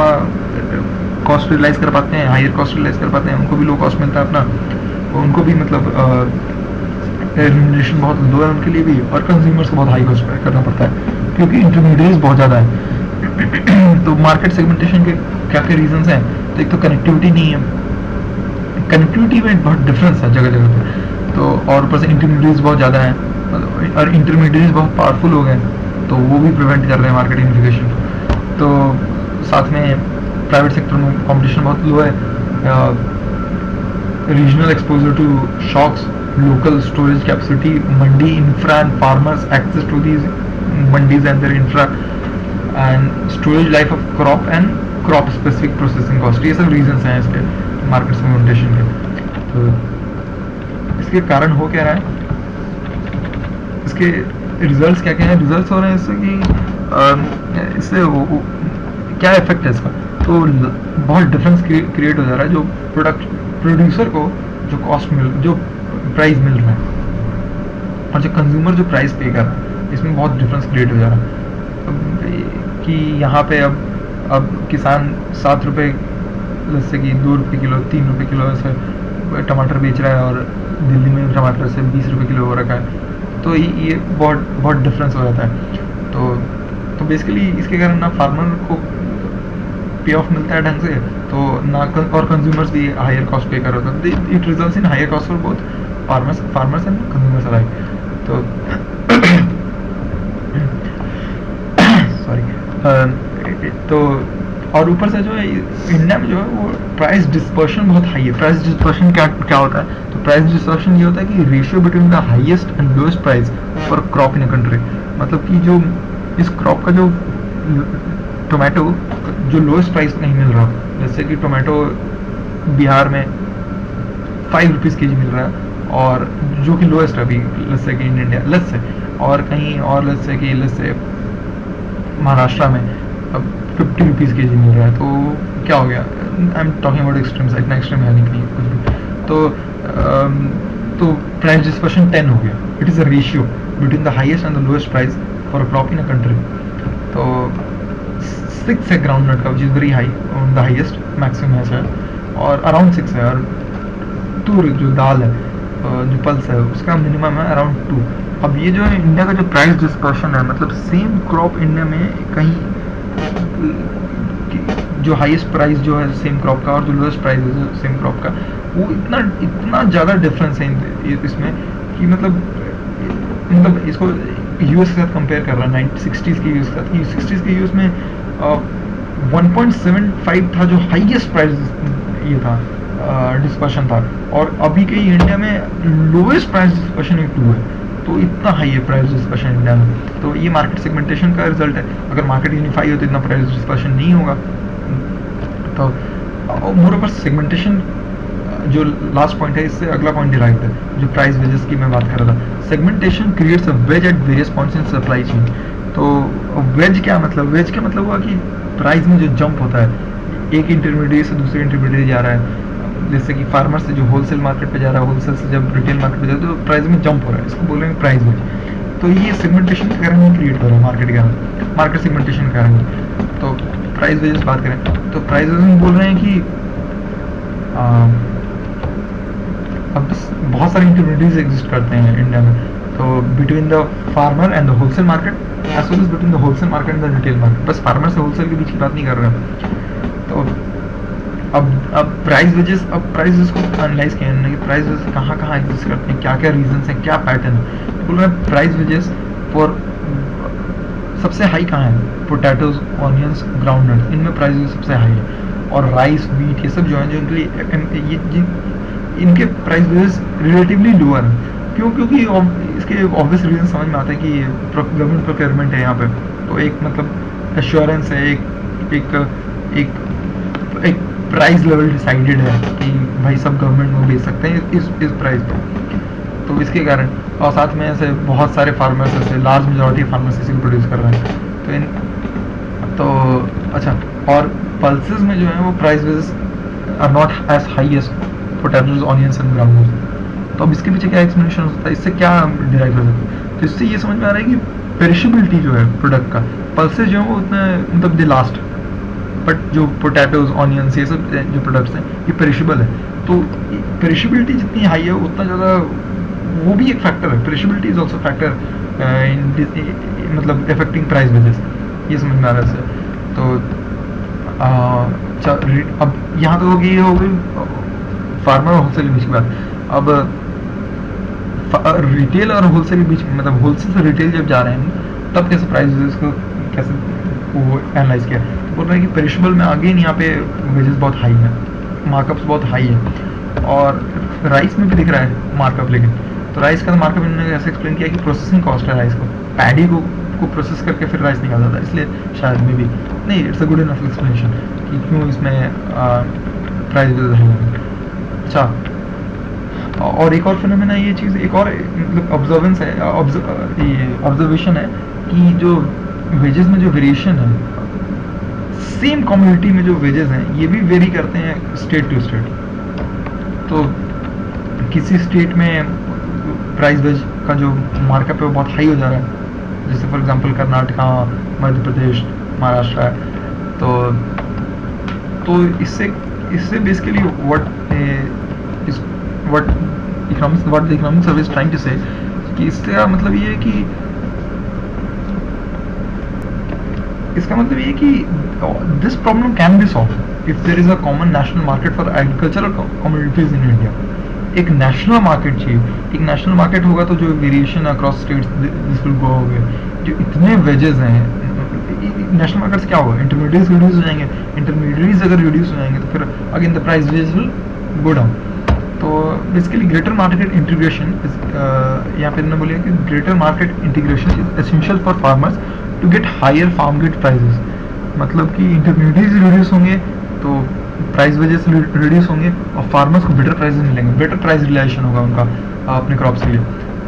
कॉस्ट रियलाइज कर पाते हैं, हायर कॉस्ट रियलाइज कर पाते हैं, उनको भी लो कॉस्ट मिलता है अपना, उनको भी मतलब रेम्यूनरेशन बहुत लो है उनके लिए भी, और कंज्यूमर्स को बहुत हाई कॉस्ट पे करना पड़ता है क्योंकि इंटरमीडिएट्स बहुत ज़्यादा है। तो मार्केट सेगमेंटेशन के क्या क्या रीजंस हैं? तो एक तो कनेक्टिविटी नहीं है, कनेक्टिविटी में बहुत डिफरेंस है जगह जगह पे, तो और ऊपर से इंटरमीडिएट्स बहुत ज़्यादा हैं, और इंटरमीडिएट्स बहुत पावरफुल हो गए हैं, तो वो भी प्रिवेंट कर रहे हैं मार्केट यूनिफिकेशन। तो साथ में प्राइवेट सेक्टर में कंपटीशन बहुत लो है, regional exposure to shocks, local storage capacity, mandi infra and farmers access to these mandis and their infra, and storage life of crop and crop specific processing cost, ये सब reasons हैं इसके market segmentation के। तो इसके कारण हो क्या रहा है, इसके रिजल्ट्स क्या क्या हैं? रिजल्ट्स हो रहे हैं इससे कि इससे क्या इफेक्ट है इसका? तो बहुत डिफरेंस क्रिएट हो जा रहा है, जो प्रोड्यूसर को जो कॉस्ट जो प्राइस मिल रहा है और जो कंज्यूमर जो प्राइस पे कर रहा है, इसमें बहुत डिफरेंस क्रिएट हो जा रहा है। कि यहाँ पे अब किसान 7 रुपये जैसे कि 2 रुपये किलो 3 रुपये किलो ऐसे टमाटर बेच रहा है, और दिल्ली में टमाटर से 20 रुपये किलो हो रखा है, तो ये बहुत डिफरेंस हो जाता है। तो बेसिकली इसके कारण ना फार्मर को पे ऑफ मिलता है ढंग से, तो ना और कंज्यूमर्स भी हायर कॉस्ट पे कर होता है। It results in higher cost for both farmers and consumers alike. तो सॉरी, तो और ऊपर से जो है इंडिया में जो है वो प्राइस डिस्पर्शन बहुत हाई है। प्राइस डिस्पर्शन क्या होता है? तो प्राइस डिस्पर्शन ये होता है कि ratio between the highest and lowest price for crop in a country, मतलब कि जो इस क्रॉप का जो टोमेटो जो लोएस्ट प्राइस नहीं मिल रहा, जैसे कि टोमेटो बिहार में 5 रुपीज़ के जी मिल रहा है, और जो कि लोएस्ट है अभी लेट्स से कि इन इंडिया लेट्स से, और कहीं और लेट्स से महाराष्ट्र में अब 50 रुपीज़ के जी मिल रहा है, तो क्या हो गया? I am talking about extremes, इतना एक्सट्रीम है नहीं कुछ भी। तो प्राइस डिस्पर्शन 10 हो गया। It is a ratio between the highest and the lowest price for a crop in a country. तो 6 है ग्राउंड नट का, which is very high, the highest maximum है शायद, और अराउंड 6 है, और तूर जो दाल है जो पल्स है उसका मिनिमम है अराउंड 2। अब ये जो है इंडिया का जो प्राइस डिस्पर्शन है, मतलब सेम क्रॉप इंडिया में कहीं जो हाईएस्ट प्राइस जो है सेम क्रॉप का और जो लोएस्ट प्राइस है सेम क्रॉप का, वो इतना ज़्यादा डिफरेंस है इसमें कि मतलब इसको यूएस के साथ कंपेयर कर रहा है 60s के यूएस के साथ। 60s के यूएस में 1.75 था जो हाईएस्ट प्राइस ये था डिस्पर्शन था, और अभी के इंडिया में लोएस्ट प्राइस डिस्पर्शन 2 है, तो इतना हाई है प्राइस डिस्पर्शन इंडिया में। तो ये मार्केट सेगमेंटेशन का रिजल्ट है। अगर मार्केट यूनिफाई हो तो इतना प्राइस डिस्पर्शन नहीं होगा। तो मोर ओवर सेगमेंटेशन जो लास्ट पॉइंट है, इससे अगला पॉइंट डिराइव्ड है, जो प्राइस वेजेस की मैं बात कर रहा था। Segmentation creates a wedge at various points in supply chain. तो वेज क्या मतलब? वेज का मतलब हुआ कि प्राइस में जो जंप होता है, एक इंटरमीडिएट से दूसरे इंटरमीडिएट जा रहा है, जैसे कि फार्मर से जो होलसेल मार्केट पे जा रहा है, होलसेल से जब रिटेल मार्केट पे जा रहा है, तो प्राइस में जंप हो रहा है, इसको बोलेंगे प्राइस वेज। तो ये सेगमेंटेशन के कारण ही क्रिएट हो रहा है मार्केट के कारण, मार्केट सेगमेंटेशन के कारण। तो प्राइस वेजेस बात करें तो प्राइस वेजेस में बोल रहे हैं कि अब बहुत सारे इंटरमीडिएट्स एग्जिस्ट करते हैं इंडिया में, तो between the farmer and the wholesale market as well as between the wholesale market and the retail market. बस फार्मर से होलसेल के बीच की बात नहीं कर रहे हैं। तो अब प्राइस वेजेस को एनालाइज किया कि प्राइस वेजेस कहाँ एग्जिस्ट करते हैं, क्या क्या रीजंस हैं, क्या पैटर्न है। बोल रहे हैं प्राइस वेजेस फॉर सबसे हाई कहाँ है? पोटैटोज, ऑनियंस, ग्राउंडनट, इनमें प्राइस वेजेस सबसे हाई है। और राइस, व्हीट, ये सब जो है जो इनके प्राइस वेजेस रिलेटिवली लोअर हैं। क्योंकि इसके ऑब्वियस रीजन समझ में आता है कि गवर्नमेंट प्रोक्योरमेंट है यहाँ पे, तो एक मतलब एश्योरेंस है, एक प्राइस लेवल डिसाइडेड है कि भाई सब गवर्नमेंट में बेच सकते हैं इस प्राइस पे। तो इसके कारण, और साथ में ऐसे बहुत सारे फार्मर्स ऐसे लार्ज मेजॉरिटी फार्मर्स इसी को प्रोड्यूस कर रहे हैं। तो अच्छा, और पल्सेस में जो है वो price wedges are not as high as potatoes, onions and groundnuts. तो अब इसके पीछे क्या एक्सप्लेनेशन होता है, इससे क्या डिराइव हो सकता है? तो इससे ये समझ में आ रहा है कि पेरिशेबिलिटी जो है प्रोडक्ट का, पल्सेस जो है वो उतना मतलब दे लास्ट, बट जो पोटैटोज, ऑनियंस, ये सब जो प्रोडक्ट्स हैं ये पेरिशेबल है। तो पेरिशेबिलिटी जितनी हाई है उतना ज़्यादा वो भी एक फैक्टर है। Perishability is also factor in मतलब अफेक्टिंग प्राइस वेजेस, ये समझ में आ रहा है। तो अब यहाँ तो होगी, ये हो गई फार्मर और होलसेल के बीच की बात। अब रिटेल और होलसेल के बीच, मतलब होलसेल से रिटेल जब जा रहे हैं तब कैसे प्राइस को कैसे वो एनालाइज किया, तो बोल रहे हैं कि पेरिशेबल में अगेन यहाँ पे वेजेस बहुत हाई है, मार्कअप्स बहुत हाई है, और राइस में भी दिख रहा है मार्कअप। लेकिन तो राइस का मार्कअप इन्होंने ऐसे एक्सप्लेन किया कि प्रोसेसिंग कॉस्ट है राइस को, पैडी को प्रोसेस करके फिर राइस निकाला जाता है, इसलिए शायद में भी नहीं, it's a good enough explanation कि क्यों इसमें प्राइस है। अच्छा, और एक और फिनोमेना ये चीज़, एक और मतलब ऑब्जर्वेंस है, ऑब्जर्वेशन है कि जो वेजेस में जो वेरिएशन है, सेम कम्युनिटी में जो वेजेस हैं ये भी वेरी करते हैं स्टेट टू स्टेट। तो किसी स्टेट में प्राइस वेज का जो मार्कअप है वो बहुत हाई हो जा रहा है, जैसे फॉर एग्जांपल कर्नाटका, मध्य प्रदेश, महाराष्ट्र है। तो इससे basically what the economic survey is trying to say, कि इसका मतलब ये है कि this problem can be solved if there is a common national market for agricultural commodities in India. एक नेशनल मार्केट चाहिए, एक नेशनल मार्केट होगा तो जो variation across states this will go away. जो इतने वेजेस हैं, नेशनल मार्केट्स क्या होगा, इंटरमीडिएट्स रिड्यूस हो जाएंगे, इंटरमीडिएट्स अगर रिड्यूस हो जाएंगे तो फिर again the price wedges will go down. तो बेसिकली ग्रेटर मार्केट इंटीग्रेशन, यहाँ पे इन्होंने बोला कि greater market integration is essential for farmers to get higher farm gate prices. मतलब कि इंटरमीडिएट्स रिड्यूस होंगे तो प्राइस वेजेस रिड्यूस होंगे और फार्मर्स को बेटर प्राइसेस मिलेंगे, बेटर प्राइस रियलाइजेशन होगा उनका अपने क्रॉप्स के लिए।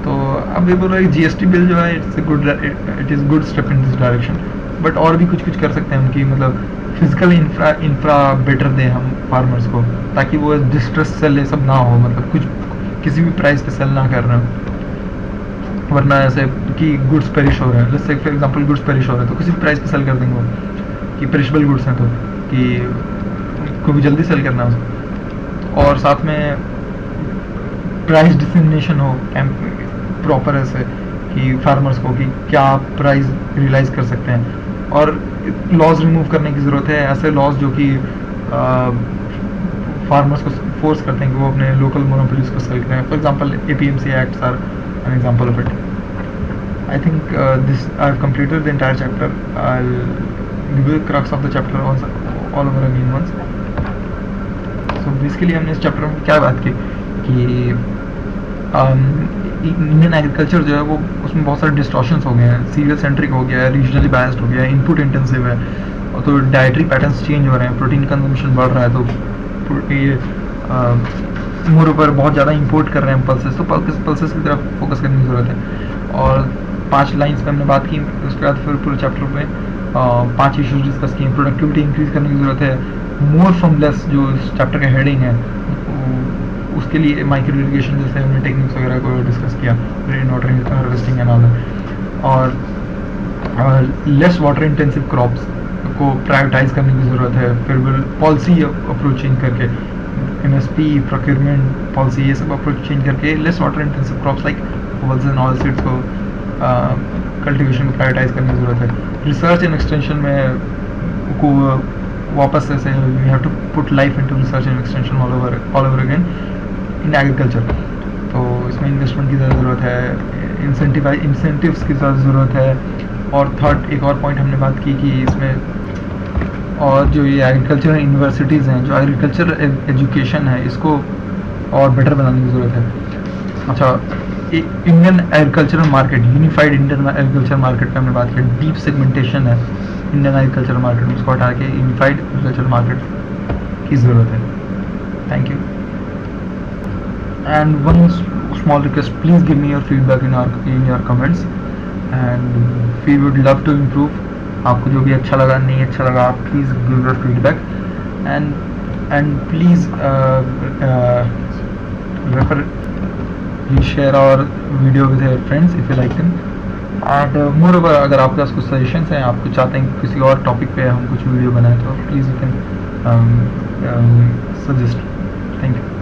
तो अब ये बोल रहा है कि जीएसटी बिल जो है it is good step in this direction, but और भी कुछ कर सकते हैं हम कि मतलब फिजिकल इंफ्रा बेटर दें हम फार्मर्स को, ताकि वो डिस्ट्रेस सेल ये सब ना हो, मतलब कुछ किसी भी प्राइस पे सेल ना कर रहे हो, वरना ऐसे कि गुड्स पेरिश हो रहे हैं, जैसे फॉर एग्जांपल गुड्स पेरिश हो रहे हैं तो किसी भी प्राइस पे सेल कर देंगे वो, कि पेरिशेबल गुड्स हैं तो कि को भी जल्दी सेल करना है। और साथ में प्राइस डिसिमिनेशन हो प्रॉपर ऐसे कि फार्मर्स को कि क्या प्राइस रियलाइज कर सकते हैं, और लॉज रिमूव करने की ज़रूरत है, ऐसे लॉज जो कि फार्मर्स को फोर्स करते हैं कि वो अपने लोकल मोनोपोलीज को सेल करें। For example APMC acts are an example of it. I think this I have completed the entire chapter. I will give the crux of the chapter all over again once. So basically हमने इस chapter में क्या बात की कि Indian agriculture जो है वो उसमें बहुत सारे डिस्टॉर्शंस हो गए हैं, सीरियल सेंट्रिक हो गया है, रीजनली बायस्ड हो गया है, इनपुट इंटेंसिव है, और तो डाइटरी पैटर्न्स चेंज हो रहे हैं, प्रोटीन कंजम्पशन बढ़ रहा है, तो ये मोर ऊपर बहुत ज़्यादा इंपोर्ट कर रहे हैं पल्सेस, तो पल्सेस की तरफ फोकस करने की ज़रूरत है। और 5 लाइन्स पे हमने बात की, उसके बाद फिर पूरे चैप्टर में 5 इशूज डिस्कस किए। प्रोडक्टिविटी इंक्रीज करने की ज़रूरत है, मोर फ्रॉम लेस जो इस चैप्टर का हेडिंग है, उसके लिए माइक्रो इरिगेशन जैसे हमने टेक्निक्स वगैरह को डिस्कस किया, rain water harvesting and all, और लेस वाटर इंटेंसिव क्रॉप्स को प्रायोरिटाइज करने की ज़रूरत है। फिर पॉलिसी अप्रोच चेंज करके, MSP प्रोक्योरमेंट पॉलिसी ये सब अप्रोच चेंज करके less water intensive crops like vowels and oil seeds को कल्टीवेशन को प्रायोरिटाइज करने की ज़रूरत है। रिसर्च एंड एक्सटेंशन में को वापस से we have to put life into research and extension all over again in agriculture. तो इसमें इन्वेस्टमेंट की ज़्यादा ज़रूरत है, इंसेंटिव्स की ज़्यादा ज़रूरत है। और थर्ड एक और पॉइंट हमने बात की कि इसमें और जो ये एग्रीकल्चर यूनिवर्सिटीज़ हैं, जो एग्रीकल्चर एजुकेशन है, इसको और बेटर बनाने की ज़रूरत है। अच्छा, Indian agricultural market, unified Indian agriculture market पे हमने बात की, डीप सेगमेंटेशन है इंडियन एग्रीकल्चर मार्केट में, उसको हटा के यूनिफाइड एग्रीकल्चर मार्केट की ज़रूरत है। Thank you. And one small request, please give me your feedback in your comments, and we would love to improve. आपको जो भी अच्छा लगा, नहीं अच्छा लगा, आप please give your feedback, and please please share our video with your friends if you like them. And moreover, अगर आपके पास कुछ सजेशंस हैं, आप कुछ चाहते हैं कि किसी और टॉपिक पे हम कुछ वीडियो बनाएं, तो please you can suggest. Thank you.